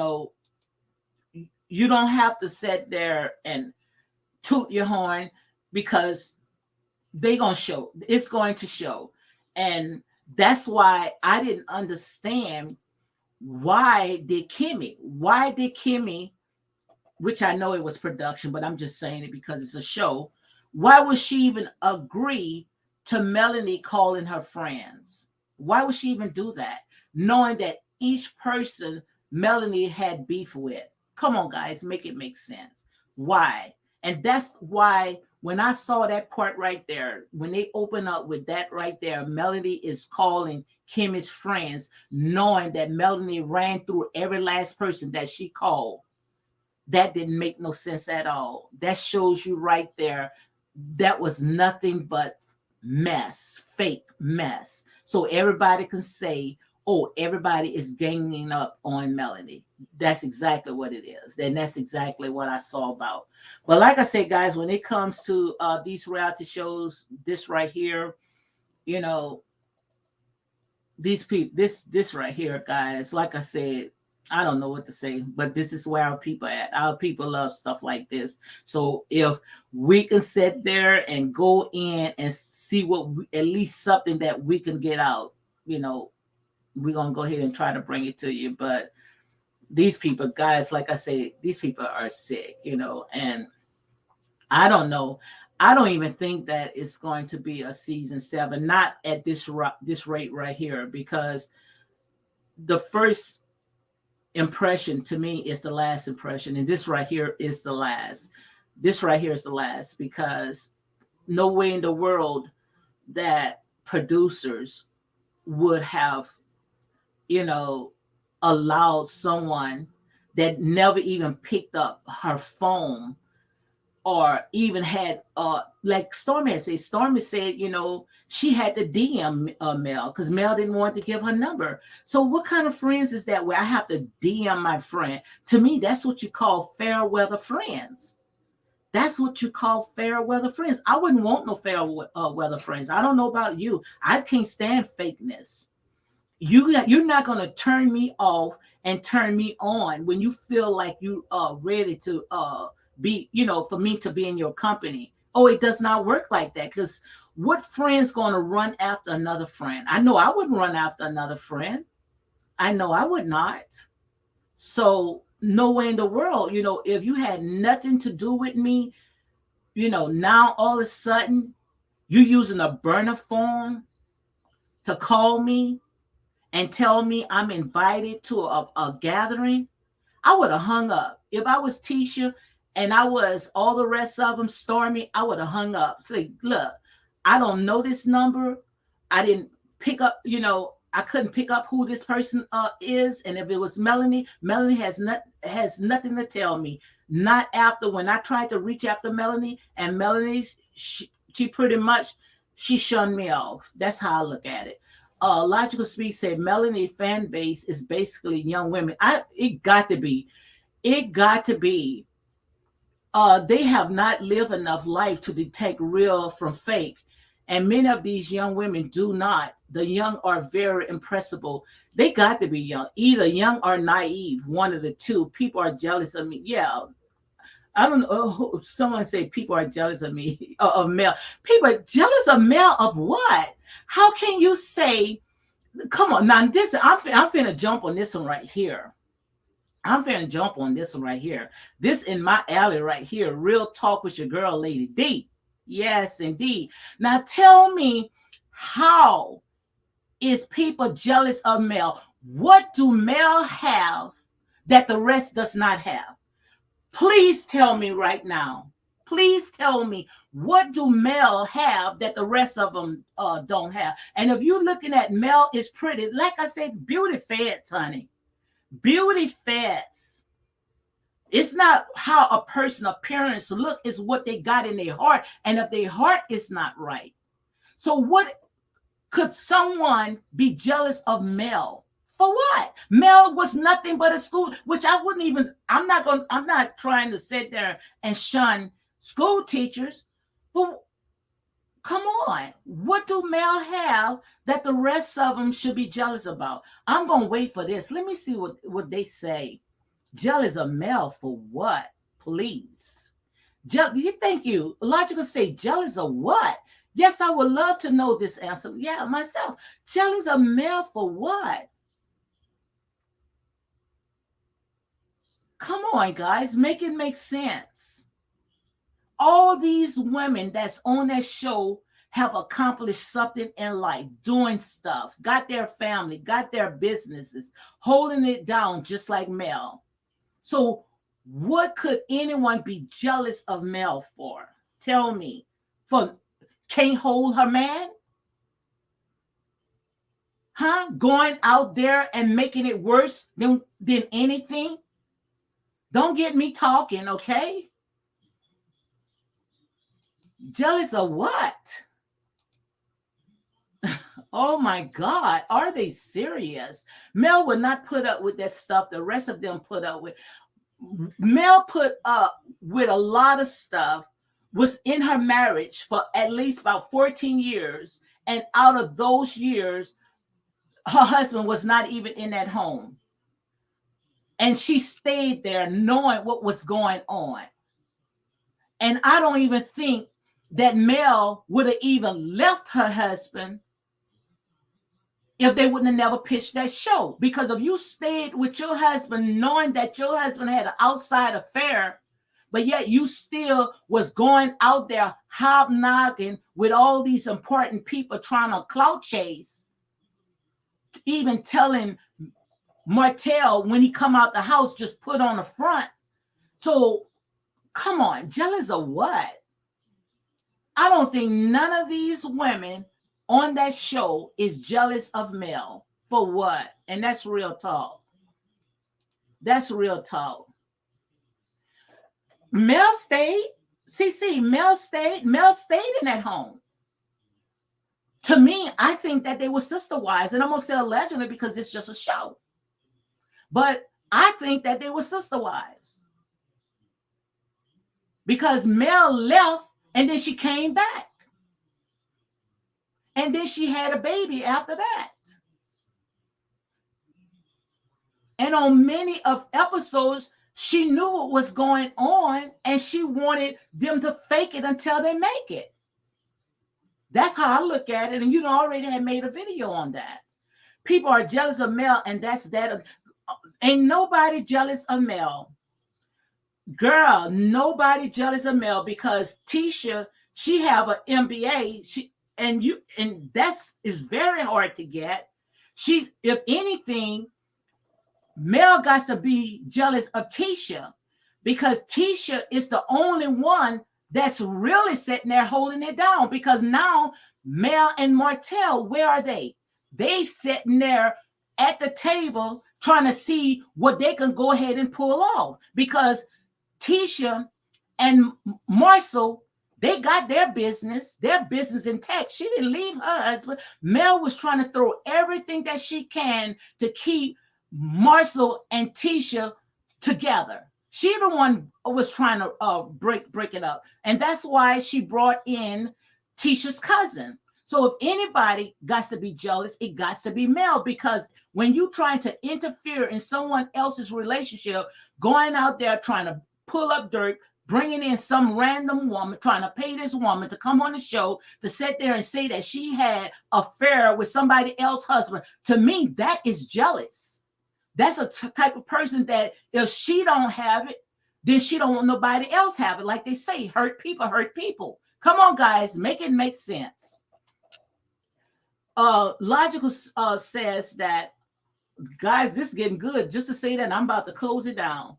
[SPEAKER 1] don't have to sit there and toot your horn, because they gonna show. It's going to show. And that's why I didn't understand why did Kimmy, which I know it was production, but I'm just saying it because it's a show. Why would she even agree to Melanie calling her friends? Why would she even do that? Knowing that each person Melanie had beef with. Come on, guys, make it make sense. Why? And that's why when I saw that part right there, when they open up with that right there, Melanie is calling Kimmy's friends, knowing that Melanie ran through every last person that she called. That didn't make no sense at all. That shows you right there that was nothing but mess, fake mess. So everybody can say, oh, everybody is ganging up on Melanie. That's exactly what it is. And that's exactly what I saw about. But like I said, guys, when it comes to these reality shows, this right here, you know, these people, this right here, guys, like I said, I don't know what to say, but this is where our people at. Our people love stuff like this. So if we can sit there and go in and see what at least something that we can get out, you know, we're gonna go ahead and try to bring it to you. But these people, guys, like I say, these people are sick, and I don't know. I don't even think that it's going to be a season 7, not at this rate right here, because the first impression to me is the last impression. And this right here is the last. This right here is the last because no way in the world that producers would have, you know, allowed someone that never even picked up her phone or even had like Stormy said, she had to DM Mel because Mel didn't want to give her number. So what kind of friends is that where I have to DM my friend? To me, that's what you call fair weather friends. That's what you call fair weather friends. I wouldn't want no fair weather friends. I don't know about you. I can't stand fakeness. You're not going to turn me off and turn me on when you feel like you are ready to be, for me to be in your company. Oh, it does not work like that because what friend's going to run after another friend? I know I wouldn't run after another friend. I know I would not. So no way in the world, if you had nothing to do with me, now all of a sudden you using a burner phone to call me and tell me I'm invited to a gathering, I would have hung up. If I was Tisha and I was all the rest of them Stormy, I would have hung up. Say, look, I don't know this number. I didn't pick up, I couldn't pick up who this person is. And if it was Melanie, Melanie has nothing to tell me. Not after when I tried to reach after Melanie, and Melanie's she pretty much she shunned me off. That's how I look at it. Logical Speak said Melanie fan base is basically young women. It got to be. It got to be. They have not lived enough life to detect real from fake. And many of these young women do not. The young are very impressible. They got to be young, either young or naive, one of the two. People are jealous of me. Yeah, I don't know. Someone say people are jealous of me, of Mel. People are jealous of Mel of what? How can you say, come on, now this, I'm finna jump on this one right here. I'm finna jump on this one right here. This in my alley right here. Real talk with your girl, Lady D. Yes, indeed. Now tell me, how is people jealous of Mel? What do Mel have that the rest does not have? Please tell me right now. Please tell me, what do Mel have that the rest of them don't have? And if you're looking at Mel is pretty, like I said, beauty feds, honey. Beauty feds. It's not how a person appearance look, is what they got in their heart. And if their heart is not right. So what could someone be jealous of Mel? For what? Mel was nothing but a school, which I wouldn't even, I'm not trying to sit there and shun school teachers, but come on. What do Mel have that the rest of them should be jealous about? I'm going to wait for this. Let me see what they say. Jealous of Mel for what? Please. Thank you. Logical say jealous of what? Yes, I would love to know this answer. Yeah, myself. Jealous of Mel for what? Come on, guys. Make it make sense. All these women that's on that show have accomplished something in life, doing stuff, got their family, got their businesses, holding it down just like Mel. So, what could anyone be jealous of Mel for? Tell me. For can't hold her man? Huh? Going out there and making it worse than anything? Don't get me talking, okay? Jealous of what? Oh my God, are they serious? Mel would not put up with that stuff the rest of them put up with. Mel put up with a lot of stuff, was in her marriage for at least about 14 years. And out of those years, her husband was not even in that home. And she stayed there knowing what was going on. And I don't even think that Mel would have even left her husband if they wouldn't have never pitched that show. Because if you stayed with your husband knowing that your husband had an outside affair, but yet you still was going out there hobnogging with all these important people trying to clout chase, even telling Martell, when he come out the house, just put on the front. So come on, jealous of what? I don't think none of these women on that show is jealous of Mel for what? And that's real talk. That's real talk. Mel stayed. CC, Mel stayed in that home. To me, I think that they were sister wives, and I'm gonna say allegedly because it's just a show. But I think that they were sister wives because Mel left and then she came back, and then she had a baby after that. And on many of episodes, she knew what was going on, and she wanted them to fake it until they make it. That's how I look at it, and you already had made a video on that. People are jealous of Mel, and that's that. Ain't nobody jealous of Mel. Girl, nobody jealous of Mel because Tisha, she have an MBA. And that's is very hard to get. She, if anything, Mel got to be jealous of Tisha because Tisha is the only one that's really sitting there holding it down. Because now Mel and Martell, where are they? They sitting there at the table trying to see what they can go ahead and pull off because Tisha and Marcel, they got their business intact. She didn't leave her husband. Mel was trying to throw everything that she can to keep Marcel and Tisha together. She the one was trying to break it up, and that's why she brought in Tisha's cousin. So if anybody got to be jealous, it got to be Mel because when you trying to interfere in someone else's relationship, going out there trying to pull up dirt, bringing in some random woman, trying to pay this woman to come on the show to sit there and say that she had an affair with somebody else's husband. To me, that is jealous. That's a type of person that if she don't have it, then she don't want nobody else have it. Like they say, hurt people hurt people. Come on, guys, make it make sense. Logical says that, guys, this is getting good. Just to say that, I'm about to close it down.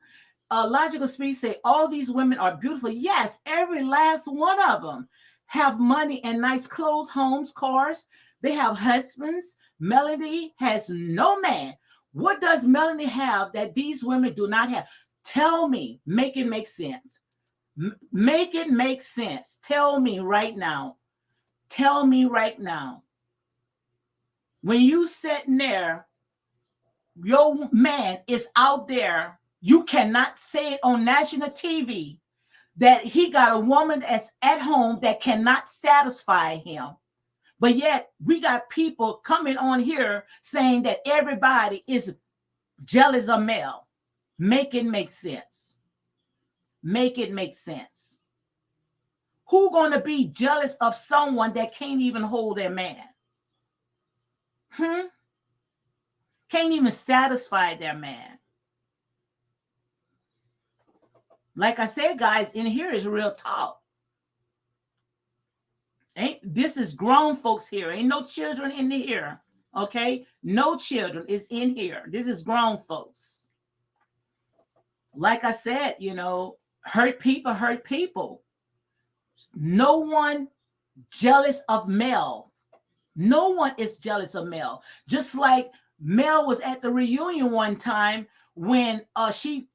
[SPEAKER 1] Logical Speed say all these women are beautiful. Yes, every last one of them have money and nice clothes, homes, cars. They have husbands. Melody has no man. What does Melody have that these women do not have? Tell me. Make it make sense. Make it make sense. Tell me right now. Tell me right now. When you sitting there, your man is out there. You cannot say it on national TV that he got a woman that's at home that cannot satisfy him. But yet we got people coming on here saying that everybody is jealous of Mel. Make it make sense. Make it make sense. Who gonna be jealous of someone that can't even hold their man? Can't even satisfy their man. Like I said, guys, in here is real talk. This is grown folks here. Ain't no children in here. Okay? No children is in here. This is grown folks. Like I said, hurt people hurt people. No one jealous of Mel. No one is jealous of Mel. Just like Mel was at the reunion one time when she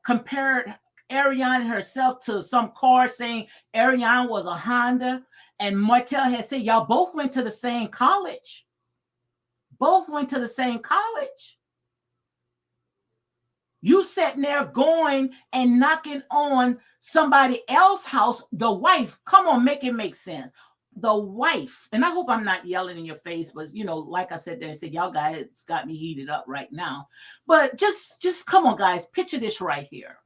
[SPEAKER 1] compared Ariane herself to some car, saying Ariane was a Honda. And Martell had said, y'all both went to the same college. Both went to the same college. You sitting there going and knocking on somebody else's house, the wife. Come on, make it make sense. The wife, and I hope I'm not yelling in your face, but like I said there and said, y'all guys got me heated up right now. But just come on, guys, picture this right here.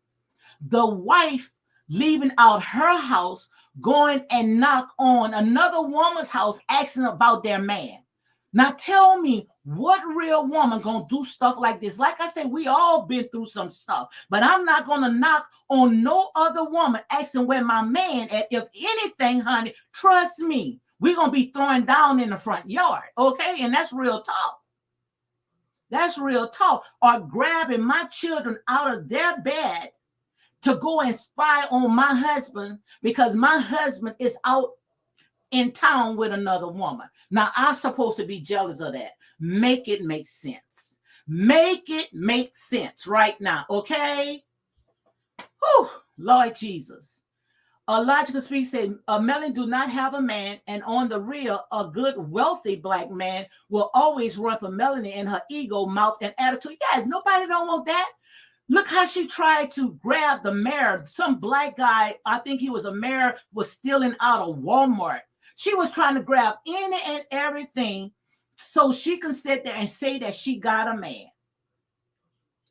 [SPEAKER 1] The wife leaving out her house, going and knock on another woman's house, asking about their man. Now tell me, what real woman gonna do stuff like this? Like I said, we all been through some stuff, but I'm not gonna knock on no other woman asking where my man at. If anything, honey, trust me, we're gonna be throwing down in the front yard, okay? And that's real talk. That's real talk. Or grabbing my children out of their bed to go and spy on my husband because my husband is out in town with another woman. Now, I'm supposed to be jealous of that. Make it make sense. Make it make sense right now, okay? Whew, Lord Jesus. A logical speak said, Melanie do not have a man, and on the real, a good, wealthy black man will always run for Melanie and her ego, mouth, and attitude. Yes, nobody don't want that. Look how she tried to grab the mayor. Some black guy, I think he was a mayor, was stealing out of Walmart. She was trying to grab any and everything so she can sit there and say that she got a man.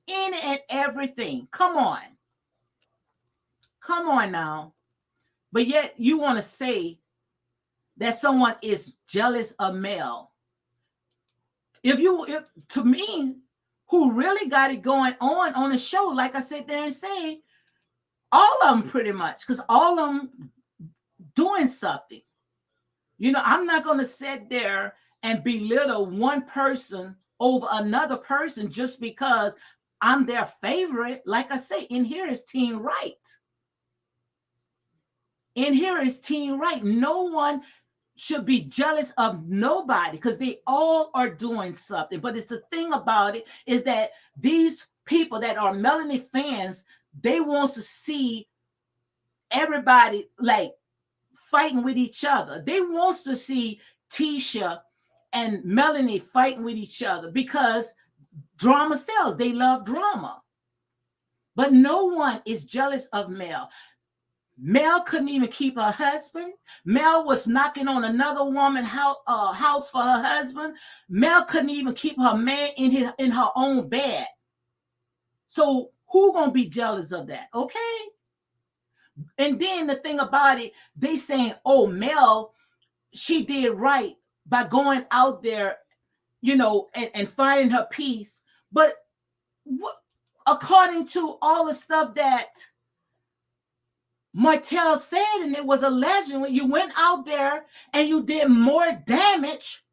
[SPEAKER 1] Any and everything. Come on. Come on now. But yet you want to say that someone is jealous of Mel. If to me, who really got it going on the show, like I said there and say, all of them pretty much, because all of them doing something. I'm not going to sit there and belittle one person over another person just because I'm their favorite. Like I say, in here is Team Right. In here is Team Right. No one should be jealous of nobody because they all are doing something. But it's the thing about it is that these people that are Melanie fans, they want to see everybody like fighting with each other. They want to see Tisha and Melanie fighting with each other because drama sells. They love drama. But no one is jealous of Mel. Mel couldn't even keep her husband. Mel was knocking on another woman's house for her husband. Mel couldn't even keep her man in her own bed. So who gonna be jealous of that? Okay. And then the thing about it, they saying, "Oh, Mel, she did right by going out there, and finding her peace." But what, according to all the stuff that Martell said, and it was alleged, when you went out there and you did more damage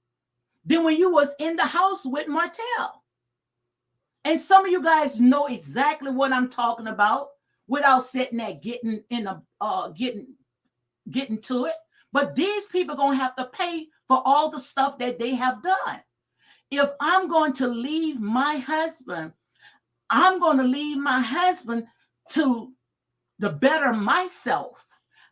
[SPEAKER 1] than when you was in the house with Martell. And some of you guys know exactly what I'm talking about without sitting there getting to it. But these people are gonna have to pay for all the stuff that they have done. If I'm going to leave my husband, I'm going to leave my husband to the better myself.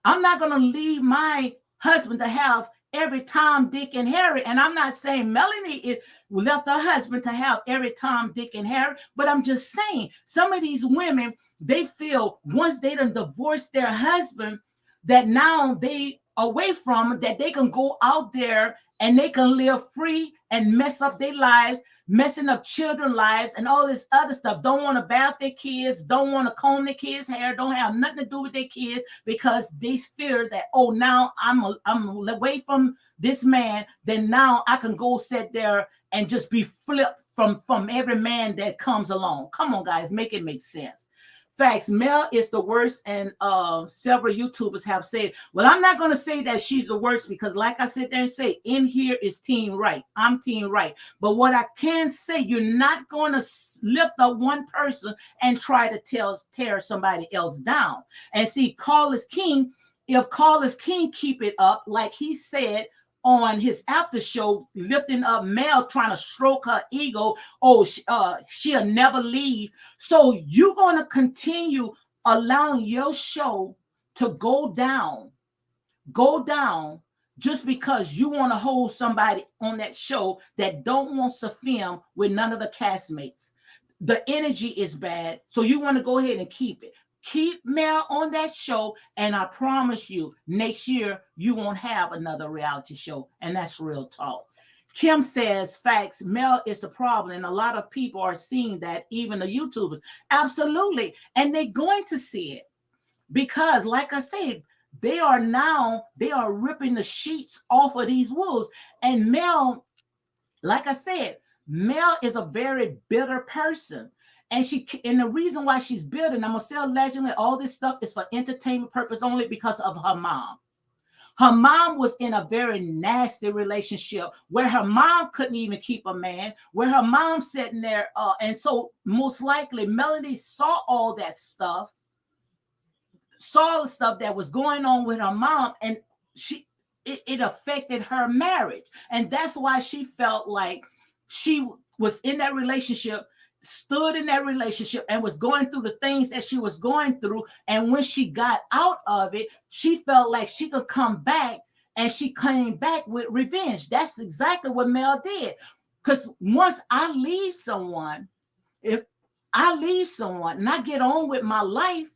[SPEAKER 1] I'm not going to leave my husband to have every Tom, Dick, and Harry. And I'm not saying Melanie left her husband to have every Tom, Dick, and Harry, but I'm just saying some of these women, they feel once they done divorced their husband, that now they away from that they can go out there and they can live free and mess up their lives, messing up children's lives and all this other stuff. Don't want to bath their kids, don't want to comb their kids' hair, don't have nothing to do with their kids because they fear that, oh, now I'm away from this man, then now I can go sit there and just be flipped from every man that comes along. Come on, guys, make it make sense. Facts. Mel is the worst, and several YouTubers have said, well, I'm not going to say that she's the worst because, like I sit there and say, in here is Team Right. I'm Team Right. But what I can say, you're not going to lift up one person and try to tear somebody else down. And see, Carl is King. If Carl is King keep it up, like he said on his after show, lifting up Mel, trying to stroke her ego. Oh, she'll never leave. So you're going to continue allowing your show to go down just because you want to hold somebody on that show that don't want to film with none of the castmates. The energy is bad. So you want to go ahead and keep it. Keep Mel on that show, and I promise you, next year you won't have another reality show, and that's real talk. Kim says, facts, Mel is the problem, and a lot of people are seeing that, even the YouTubers. Absolutely, and they're going to see it because, like I said, they are ripping the sheets off of these wolves, and Mel, like I said, Mel is a very bitter person. And the reason why she's bitter, and I'm gonna say allegedly all this stuff is for entertainment purpose only because of her mom. Her mom was in a very nasty relationship where her mom couldn't even keep a man, where her mom sitting there. And so most likely Melody saw the stuff that was going on with her mom, and it affected her marriage. And that's why she felt like she was in that relationship, stood in that relationship, and was going through the things that she was going through. And when she got out of it, she felt like she could come back, and she came back with revenge. That's exactly what Mel did. Because once I leave someone, if I leave someone and I get on with my life,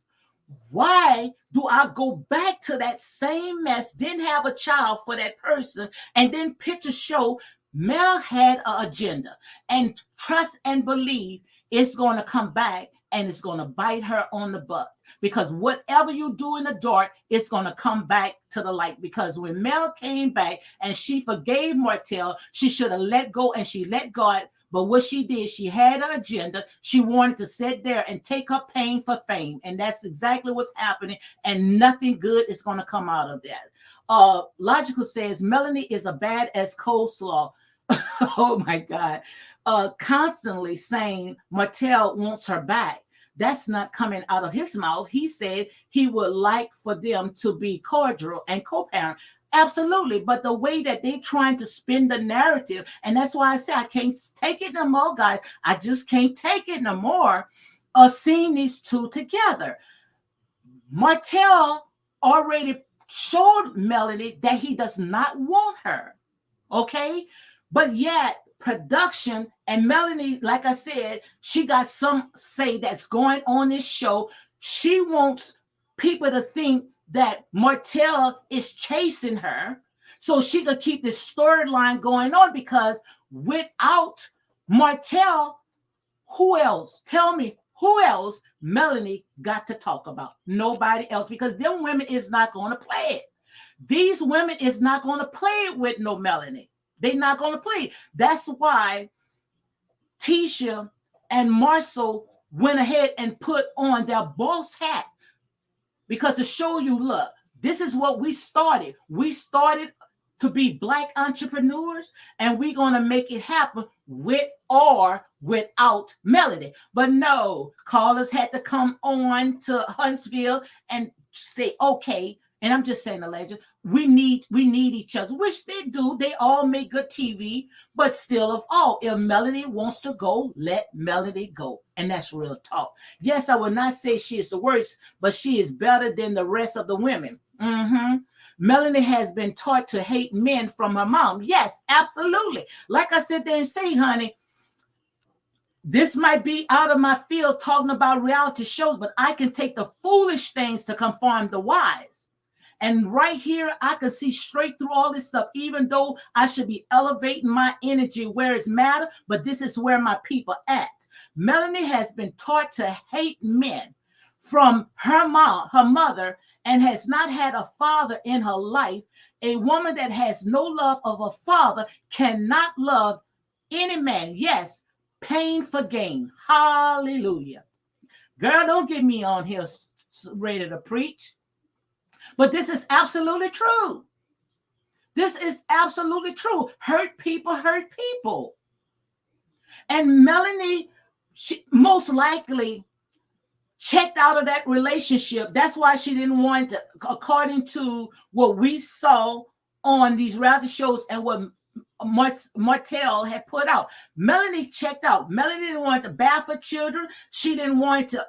[SPEAKER 1] why do I go back to that same mess, didn't have a child for that person, and then pictures show Mel had an agenda, and trust and believe it's going to come back and it's going to bite her on the butt, because whatever you do in the dark, it's going to come back to the light. Because when Mel came back and she forgave Martell, she should have let go, and she let God. But what she did, she had an agenda. She wanted to sit there and take her pain for fame. And that's exactly what's happening. And nothing good is going to come out of that. Logical says Melanie is a bad as coleslaw. Oh my God. Constantly saying Martell wants her back. That's not coming out of his mouth. He said he would like for them to be cordial and co-parent. Absolutely. But the way that they're trying to spin the narrative, and that's why I say I can't take it no more, guys. I just can't take it no more of seeing these two together. Martell already showed Melody that he does not want her. Okay. But yet, production and Melanie, like I said, she got some say that's going on this show. She wants people to think that Martell is chasing her so she could keep this storyline going on, because without Martell, who else? Tell me, who else Melanie got to talk about? Nobody else, because them women is not going to play it. These women is not going to play it with no Melanie. They're not going to play. That's why Tisha and Marcel went ahead and put on their boss hat, because to show you, look, this is what we started. We started to be Black entrepreneurs, and we're going to make it happen with or without Melody. But no, callers had to come on to Huntsville and say, okay, and I'm just saying, the legend, we need each other, which they do. They all make good TV, but still, of all, if Melody wants to go, let Melody go. And that's real talk. Yes, I will not say she is the worst, but she is better than the rest of the women. Melanie has been taught to hate men from her mom. Yes, absolutely. Like I said there and say, honey, this might be out of my field talking about reality shows, but I can take the foolish things to conform the wise. And right here, I can see straight through all this stuff, even though I should be elevating my energy where it's matter, but this is where my people act. Melanie has been taught to hate men from her mom, her mother, and has not had a father in her life. A woman that has no love of a father cannot love any man. Yes, pain for gain. Hallelujah. Girl, don't get me on here ready to preach. But this is absolutely true. This is absolutely true. Hurt people hurt people. And Melanie, she most likely checked out of that relationship. That's why she didn't want to, according to what we saw on these reality shows and what Martell had put out. Melanie checked out. Melanie didn't want to bath for children. She didn't want to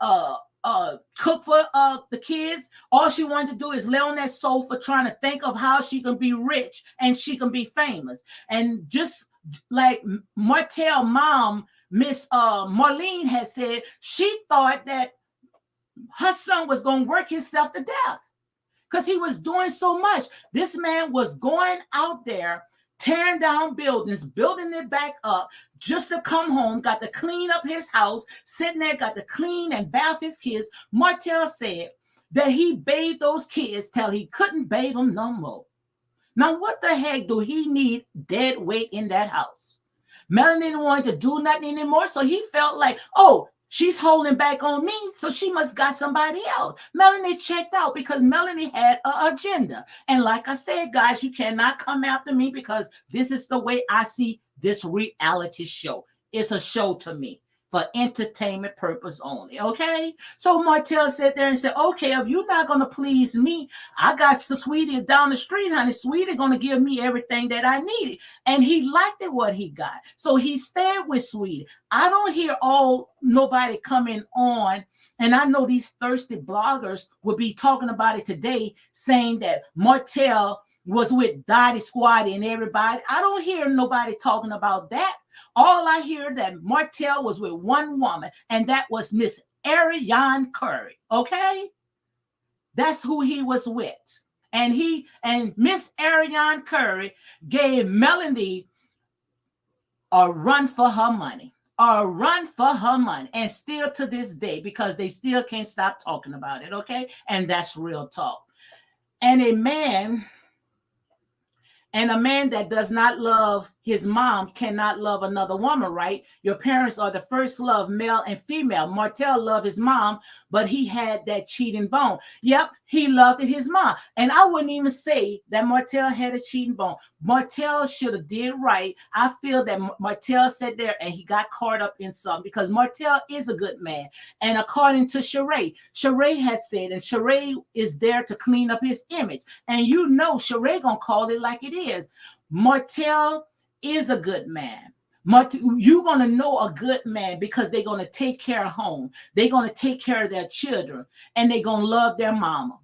[SPEAKER 1] cook for the kids. All she wanted to do is lay on that sofa trying to think of how she can be rich and she can be famous. And just like Martell mom, Miss Marlene has said, she thought that her son was going to work himself to death because he was doing so much. This man was going out there tearing down buildings, building it back up just to come home, got to clean up his house, sitting there, got to clean and bath his kids. Martell said that he bathed those kids till he couldn't bathe them no more. Now, what the heck do he need dead weight in that house? Melanie didn't want to do nothing anymore, so he felt like, oh, She's holding back on me, so she must got somebody else. Melanie checked out because Melanie had an agenda. And like I said, guys, you cannot come after me because this is the way I see this reality show. It's a show to me for entertainment purpose only. Okay. So Martell sat there and said, okay, if you're not gonna please me, I got Sweetie down the street, honey. Sweetie gonna give me everything that I needed. And he liked it what he got. So he stayed with Sweetie. I don't hear all nobody coming on. And I know these thirsty bloggers will be talking about it today, saying that Martell was with Dottie Squatty and everybody. I don't hear nobody talking about that. All I hear that Martell was with one woman, and that was Miss Ariane Curry. Okay, that's who he was with, and Miss Ariane Curry gave Melanie a run for her money. A run for her money, and still to this day, because they still can't stop talking about it, okay? And that's real talk. And a man that does not love his mom cannot love another woman, right? Your parents are the first love, male and female. Martell loved his mom, but he had that cheating bone. Yep, he loved his mom. And I wouldn't even say that Martell had a cheating bone. Martell should have did right. I feel that Martell sat there and he got caught up in something because Martell is a good man. And according to Sheree had said, and Sheree is there to clean up his image. And you know Sheree gonna call it like it is. Martell is a good man. You're going to know a good man because they're going to take care of home. They're going to take care of their children, and they're going to love their mama.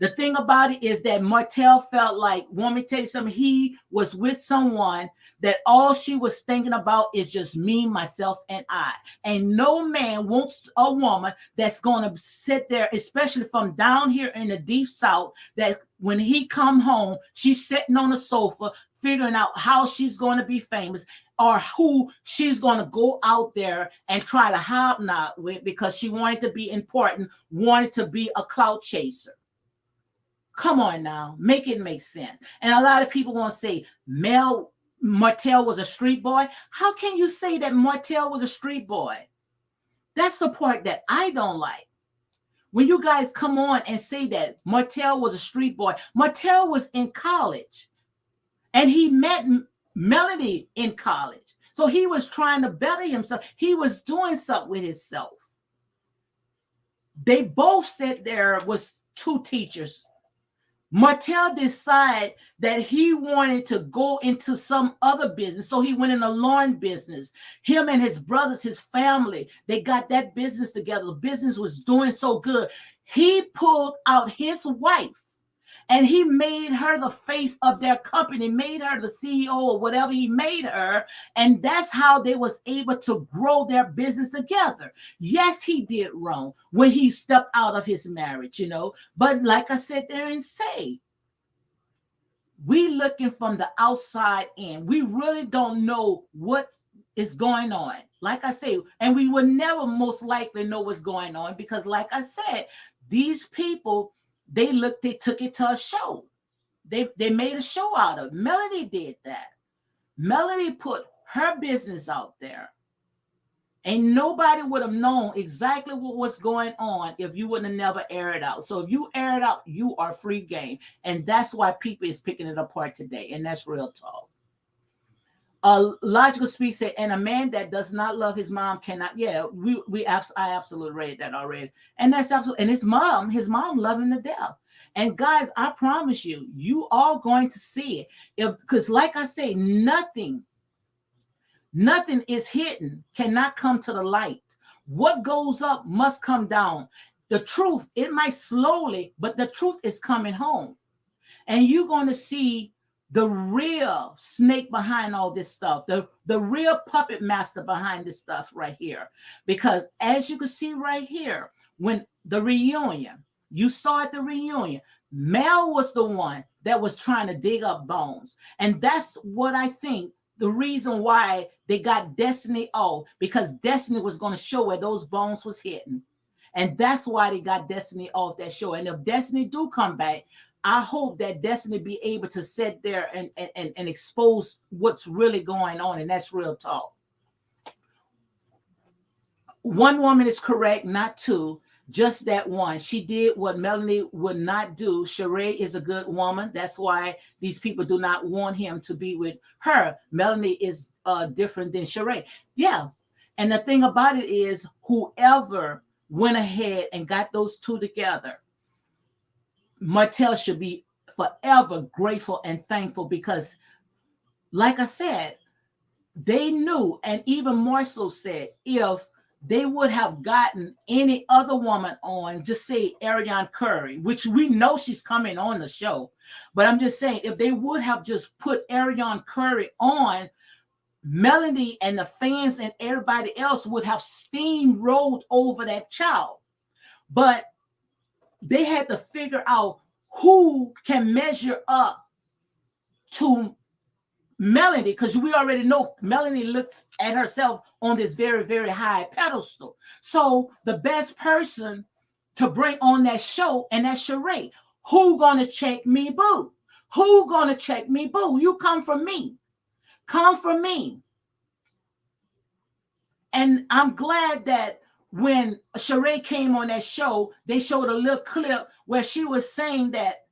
[SPEAKER 1] The thing about it is that Martell felt like, want me to tell you something, he was with someone that all she was thinking about is just me, myself, and I. And no man wants a woman that's going to sit there, especially from down here in the deep south, that when he come home, she's sitting on the sofa figuring out how she's going to be famous or who she's going to go out there and try to hobnob with because she wanted to be important, wanted to be a clout chaser. Come on now, make it make sense. And a lot of people want to say Martell was a street boy. How can you say that Martell was a street boy? That's the part that I don't like. When you guys come on and say that Martell was a street boy, Martell was in college and he met Melody in college. So he was trying to better himself. He was doing something with himself. They both said there was two teachers. Martell decided that he wanted to go into some other business. So he went in a lawn business. Him and his brothers, his family, they got that business together. The business was doing so good. He pulled out his wife and he made her the face of their company, made her the CEO or whatever he made her. And that's how they was able to grow their business together. Yes, he did wrong when he stepped out of his marriage, But like I said there and say, we looking from the outside in. We really don't know what is going on. Like I say, and we will never most likely know what's going on because like I said, these people, they took it to a show. They made a show out of it. Melody did that. Melody put her business out there. And nobody would have known exactly what was going on if you wouldn't have never aired it out. So if you air it out, you are free game. And that's why people is picking it apart today. And that's real talk. Logical speak said, and a man that does not love his mom cannot. Yeah, I absolutely read that already. And that's absolutely, and his mom loved him to death. And guys, I promise you, you are going to see it. Because like I say, nothing is hidden, cannot come to the light. What goes up must come down. The truth, it might slowly, but the truth is coming home. And you're going to see the real snake behind all this stuff, the real puppet master behind this stuff right here. Because as you can see right here, when the reunion, you saw at the reunion, Mel was the one that was trying to dig up bones. And that's what I think the reason why they got Destiny off, because Destiny was going to show where those bones was hidden. And that's why they got Destiny off that show. And if Destiny do come back, I hope that Destiny be able to sit there and expose what's really going on. And that's real talk. one woman is correct, not two, just that one. She did what Melanie would not do. Sheree is a good woman. That's why these people do not want him to be with her. Melanie is different than Sheree. Yeah. And the thing about it is, whoever went ahead and got those two together, Martell should be forever grateful and thankful because, like I said, they knew, and even more so said, if they would have gotten any other woman on, just say Ariane Curry, which we know she's coming on the show, but I'm just saying, if they would have just put Ariane Curry on, Melanie and the fans and everybody else would have steamrolled over that child. But they had to figure out who can measure up to Melanie, because we already know Melanie looks at herself on this very, very high pedestal. So the best person to bring on that show, and that's Sheree. Who gonna check me, boo? Who gonna check me, boo? You come from me. Come from me. And I'm glad that when Sheree came on that show, they showed a little clip where she was saying that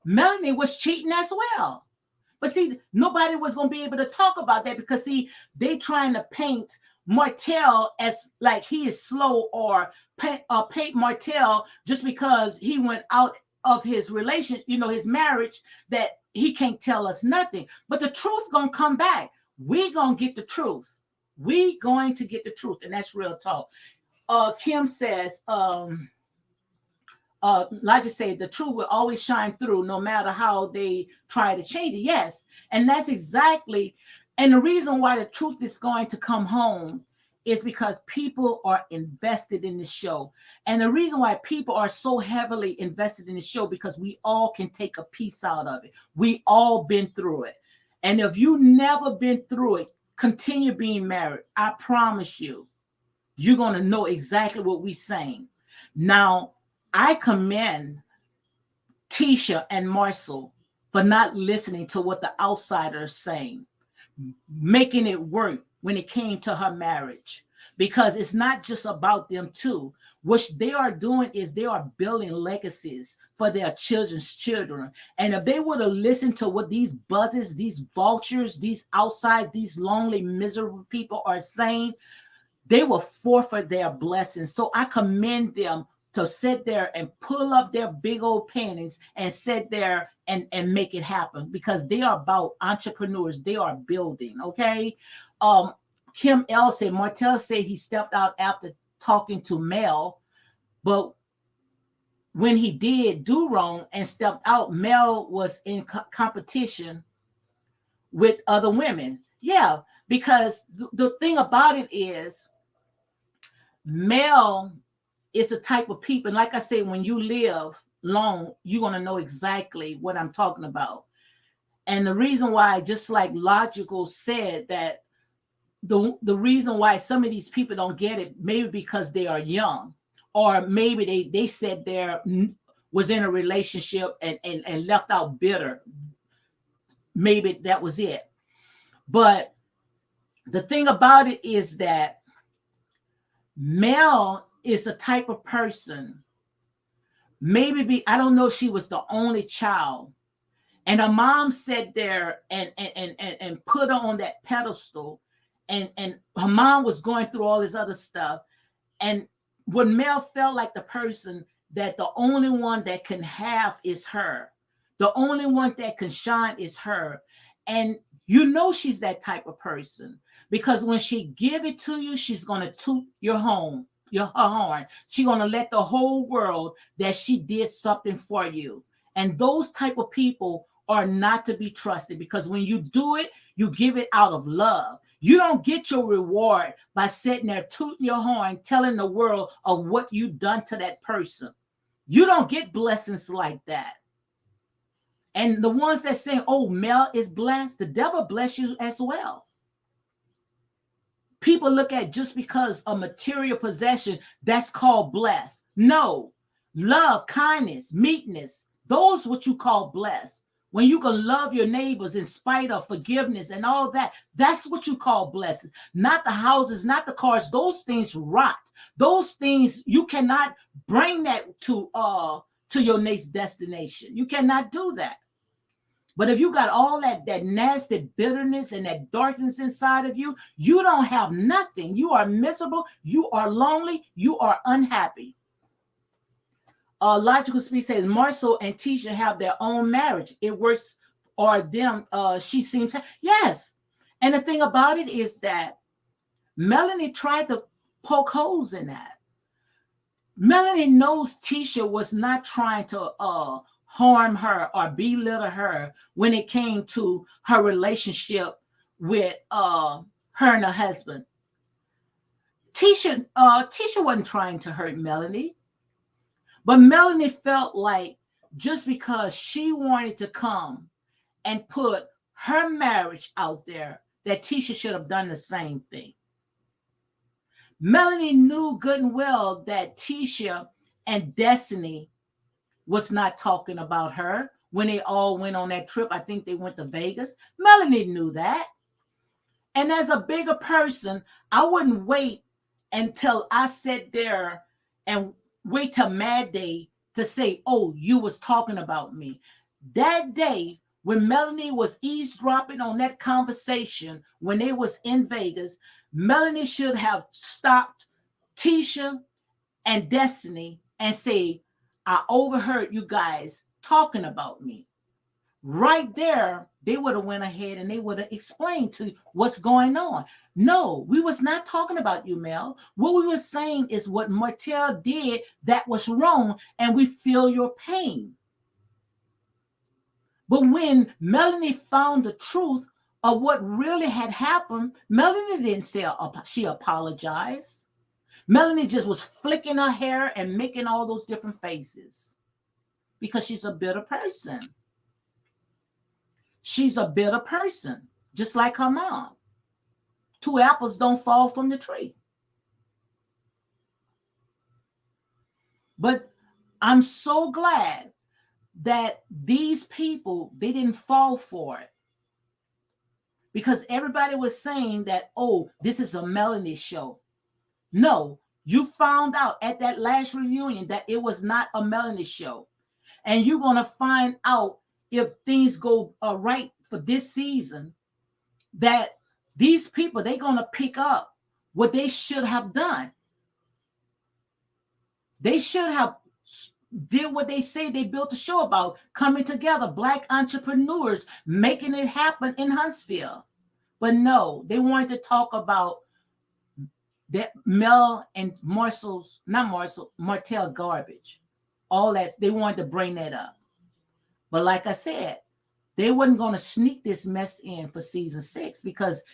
[SPEAKER 1] Melanie was cheating as well. But see, nobody was going to be able to talk about that because, see, they trying to paint Martell as like he is slow, or paint Martell just because he went out of his relation, his marriage, that he can't tell us nothing. But the truth going to come back. We going to get the truth. We going to get the truth, and that's real talk. Kim says, like I say, the truth will always shine through no matter how they try to change it. Yes. And that's exactly, and the reason why the truth is going to come home is because people are invested in the show. And the reason why people are so heavily invested in the show, because we all can take a piece out of it. We all been through it. And if you never been through it, continue being married. I promise you, you're going to know exactly what we're saying. Now, I commend Tisha and Marcel for not listening to what the outsiders saying, making it work when it came to her marriage, because it's not just about them too. What they are doing is they are building legacies for their children's children. And if they would have listened to what these buzzes, these vultures, these outside, these lonely, miserable people are saying, they will forfeit their blessings. So I commend them to sit there and pull up their big old panties and sit there and make it happen, because they are about entrepreneurs. They are building. Okay. Kim L said, Martell said he stepped out after talking to Mel, but when he did do wrong and stepped out, Mel was in competition with other women. Yeah, because the thing about it is, Mel is the type of people, and like I say, when you live long, you're going to know exactly what I'm talking about. And the reason why, just like Logical said, that the reason why some of these people don't get it, maybe because they are young, or maybe they said they was in a relationship and left out bitter. Maybe that was it. But the thing about it is that Mel is the type of person, I don't know if she was the only child, and her mom sat there and put her on that pedestal, and her mom was going through all this other stuff. And when Mel felt like the person that the only one that can have is her, the only one that can shine is her. And she's that type of person, because when she give it to you, she's going to toot her horn. She's going to let the whole world that she did something for you. And those type of people are not to be trusted, because when you do it, you give it out of love. You don't get your reward by sitting there tooting your horn, telling the world of what you've done to that person. You don't get blessings like that. And the ones that say, oh, Mel is blessed, the devil bless you as well. People look at just because a material possession, that's called blessed. No, love, kindness, meekness, those what you call blessed. when you can love your neighbors in spite of forgiveness and all that, that's what you call blessings. Not the houses, not the cars. Those things rot. Those things you cannot bring that to your next destination. You cannot do that. But if you got all that nasty bitterness and that darkness inside of you, you don't have nothing. You are miserable. You are lonely. You are unhappy. Logical Speech says Marcel and Tisha have their own marriage. It works, or them. She seems yes. And the thing about it is that Melanie tried to poke holes in that. Melanie knows Tisha was not trying to harm her or belittle her when it came to her relationship with her and her husband. Tisha wasn't trying to hurt Melanie, but Melanie felt like just because she wanted to come and put her marriage out there, that Tisha should have done the same thing. Melanie knew good and well that Tisha and Destiny was not talking about her when they all went on that trip. I think they went to Vegas. Melanie knew that. And as a bigger person, I wouldn't wait until I sat there and wait till Mad Day to say, oh, you was talking about me. That day, when Melanie was eavesdropping on that conversation when they was in Vegas, Melanie should have stopped Tisha and Destiny and say, I overheard you guys talking about me. Right there, they would have went ahead and they would have explained to you what's going on. No, we was not talking about you, Mel. What we were saying is what Martell did that was wrong, and we feel your pain. But when Melanie found the truth of what really had happened, Melanie didn't say she apologized. Melanie just was flicking her hair and making all those different faces because she's a bitter person. She's a bitter person, just like her mom. Two apples don't fall from the tree. But I'm so glad that these people, they didn't fall for it. Because everybody was saying that, oh, this is a Melanie show. No, you found out at that last reunion that it was not a Melanie show. And you're going to find out if things go right for this season, that these people, they're going to pick up what they should have done. They should have did what they say they built a show about, coming together, Black entrepreneurs, making it happen in Huntsville. But no, they wanted to talk about that Mel and Martell garbage. All that, they wanted to bring that up. But like I said, they wasn't going to sneak this mess in for season 6 because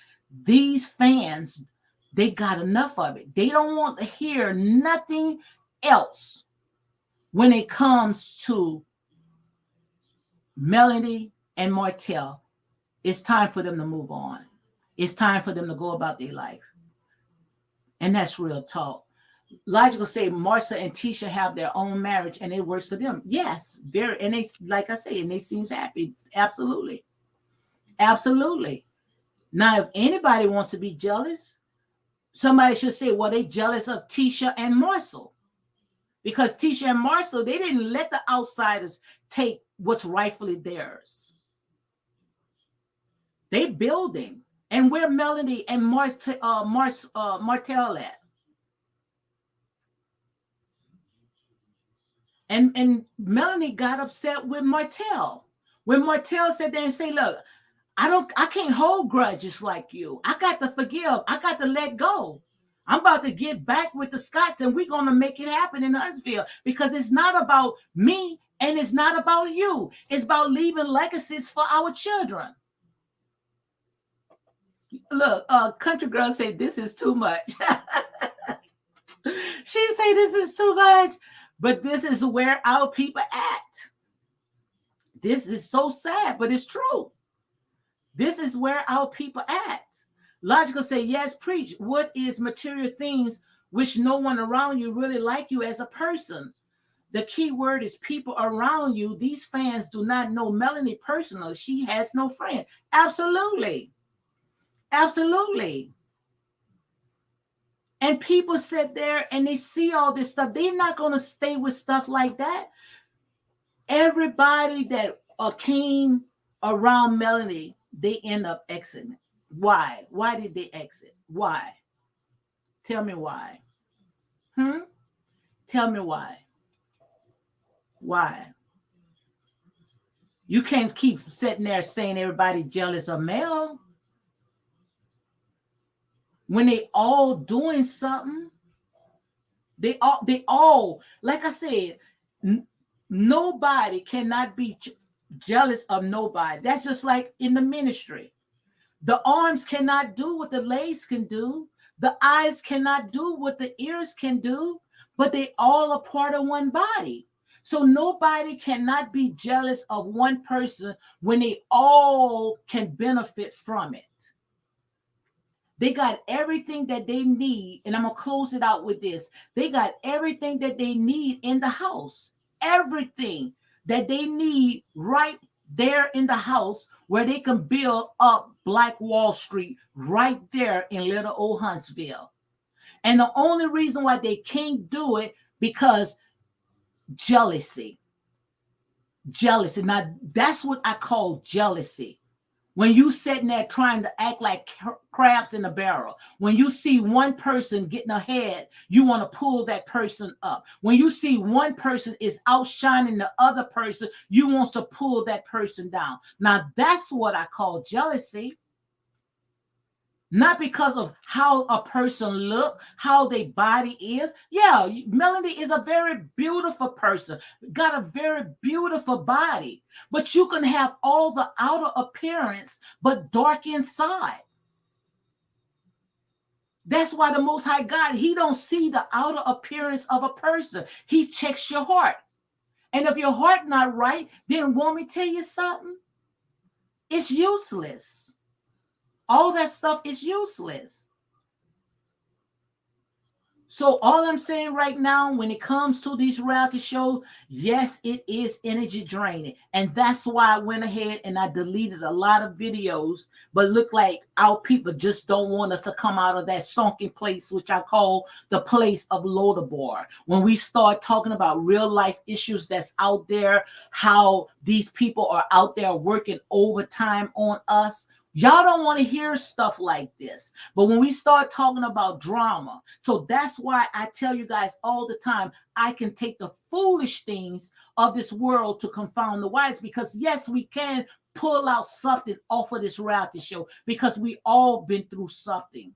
[SPEAKER 1] these fans, they got enough of it. They don't want to hear nothing else when it comes to Melanie and Martell. It's time for them to move on. It's time for them to go about their life. And that's real talk. Logical say Marcia and Tisha have their own marriage and it works for them. Yes, very. And they, like I say, and they seems happy. Absolutely. Absolutely. Now, if anybody wants to be jealous, somebody should say, well, they jealous of Tisha and Marcel. Because Tisha and Marcel, they didn't let the outsiders take what's rightfully theirs. They building. And where Melanie and Martell at? And Melanie got upset with Martell. When Martell sat there and say, look, I can't hold grudges like you. I got to forgive. I got to let go. I'm about to get back with the Scotts and we're going to make it happen in Huntsville because it's not about me and it's not about you. It's about leaving legacies for our children. Look, country girl say this is too much. She say this is too much, but this is where our people at. This is so sad, but it's true. This is where our people at. Logical say, yes, preach. What is material things which no one around you really like you as a person? The key word is people around you. These fans do not know Melanie personally. She has no friend. Absolutely. Absolutely. And people sit there and they see all this stuff. They're not going to stay with stuff like that. Everybody that came around Melanie, they end up exiting. Why? Why did they exit? Why? Tell me why. Hmm? Tell me why. Why? You can't keep sitting there saying everybody jealous of Mel when they all doing something. They all, like I said, n- nobody cannot be jealous of nobody. That's just like in the ministry. The arms cannot do what the legs can do. The eyes cannot do what the ears can do, but they all are part of one body. So nobody cannot be jealous of one person when they all can benefit from it. They got everything that they need. And I'm going to close it out with this. They got everything that they need in the house. Everything that they need right there in the house where they can build up Black Wall Street right there in little old Huntsville. And the only reason why they can't do it because jealousy. Jealousy. Now, that's what I call jealousy. When you sitting there trying to act like crabs in a barrel, when you see one person getting ahead, you want to pull that person up. When you see one person is outshining the other person, you want to pull that person down. Now that's what I call jealousy. Not because of how a person look, how their body is. Yeah, Melanie is a very beautiful person, got a very beautiful body, but you can have all the outer appearance but dark inside. That's why the Most High God, he don't see the outer appearance of a person. He checks your heart. And if your heart not right, then want me to tell you something? It's useless. All that stuff is useless. So all I'm saying right now, when it comes to these reality shows, yes, it is energy draining. And that's why I went ahead and I deleted a lot of videos, but look like our people just don't want us to come out of that sunken place, which I call the place of Lodabar. When we start talking about real life issues that's out there, how these people are out there working overtime on us, y'all don't want to hear stuff like this. But when we start talking about drama, so that's why I tell you guys all the time, I can take the foolish things of this world to confound the wise, because yes, we can pull out something off of this reality show because we all been through something.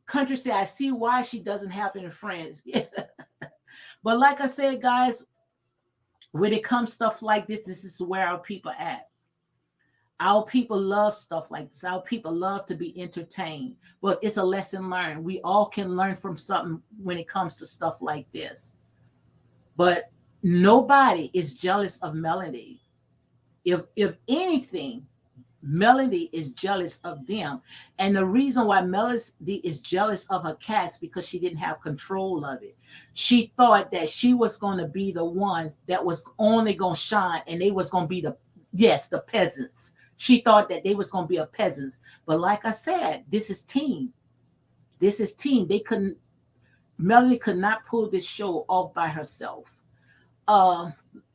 [SPEAKER 1] Country say, I see why she doesn't have any friends. But like I said, guys, when it comes stuff like this is where our people at. Our people love stuff like this. Our people love to be entertained, but it's a lesson learned. We all can learn from something when it comes to stuff like this. But nobody is jealous of Melody. If anything, Melody is jealous of them. And the reason why Melody is jealous of her cats because she didn't have control of it. She thought that she was going to be the one that was only going to shine, and they was going to be the peasants. She thought that they was going to be a peasants. But like I said, this is team. This is team. They couldn't, Melody could not pull this show off by herself. uh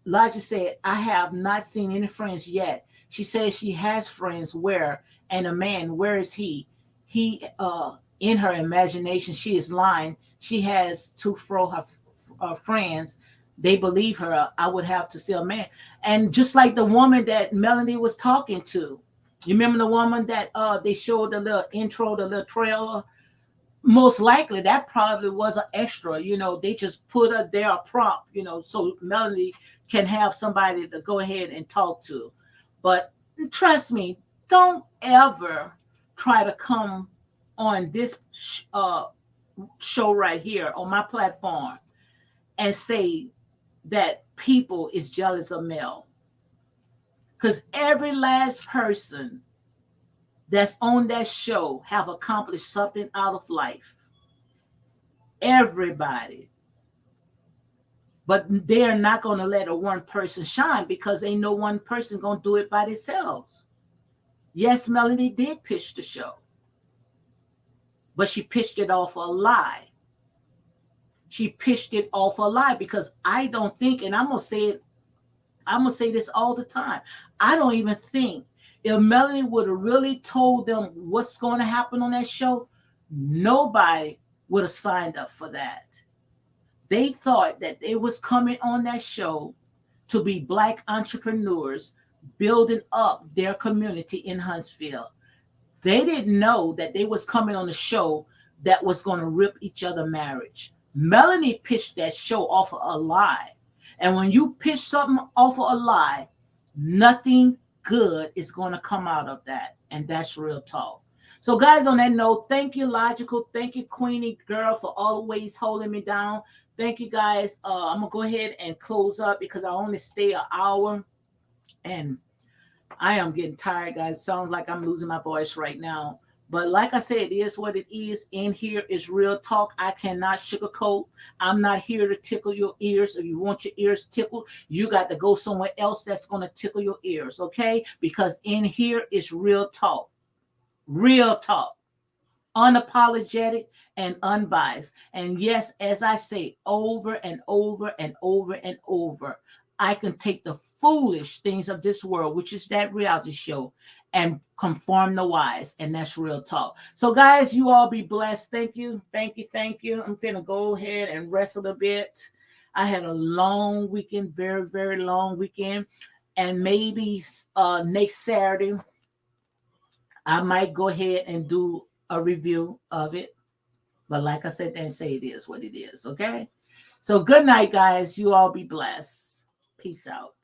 [SPEAKER 1] Elijah said, I have not seen any friends yet. She says she has friends where, and a man, where is he? He in her imagination, she is lying. She has to throw her friends. They believe her. I would have to see a man. And just like the woman that Melanie was talking to, you remember the woman that they showed the little intro, the little trailer? Most likely that probably was an extra. They just put her there a prop, so Melanie can have somebody to go ahead and talk to. But trust me, don't ever try to come on this show right here on my platform and say that people is jealous of Mel, because every last person that's on that show have accomplished something out of life. Everybody. But they are not going to let a one person shine because they know one person going to do it by themselves. Yes, Melanie did pitch the show, but she pitched it off a lie. She pitched it off a lie because I don't think, and I'm gonna say this all the time. I don't even think if Melanie would have really told them what's going to happen on that show, nobody would have signed up for that. They thought that they was coming on that show to be black entrepreneurs building up their community in Huntsville. They didn't know that they was coming on a show that was going to rip each other marriage. Melanie pitched that show off of a lie. And when you pitch something off of a lie, nothing good is going to come out of that. And that's real talk. So, guys, on that note, thank you, Logical. Thank you, Queenie Girl, for always holding me down. Thank you, guys. I'm going to go ahead and close up because I only stay an hour. And I am getting tired, guys. Sounds like I'm losing my voice right now. But like I said, it is what it is. In here is real talk. I cannot sugarcoat. I'm not here to tickle your ears. If you want your ears tickled, you got to go somewhere else that's going to tickle your ears, okay? Because in here is real talk. Real talk, unapologetic and unbiased. And yes, as I say over and over and over and over, I can take the foolish things of this world, which is that reality show, and conform the wise. And that's real talk. So, guys, you all be blessed. Thank you. Thank you. Thank you. I'm going to go ahead and rest a little bit. I had a long weekend, very, very long weekend. And maybe next Saturday, I might go ahead and do a review of it. But like I said, then say it is what it is. Okay. So good night, guys. You all be blessed. Peace out.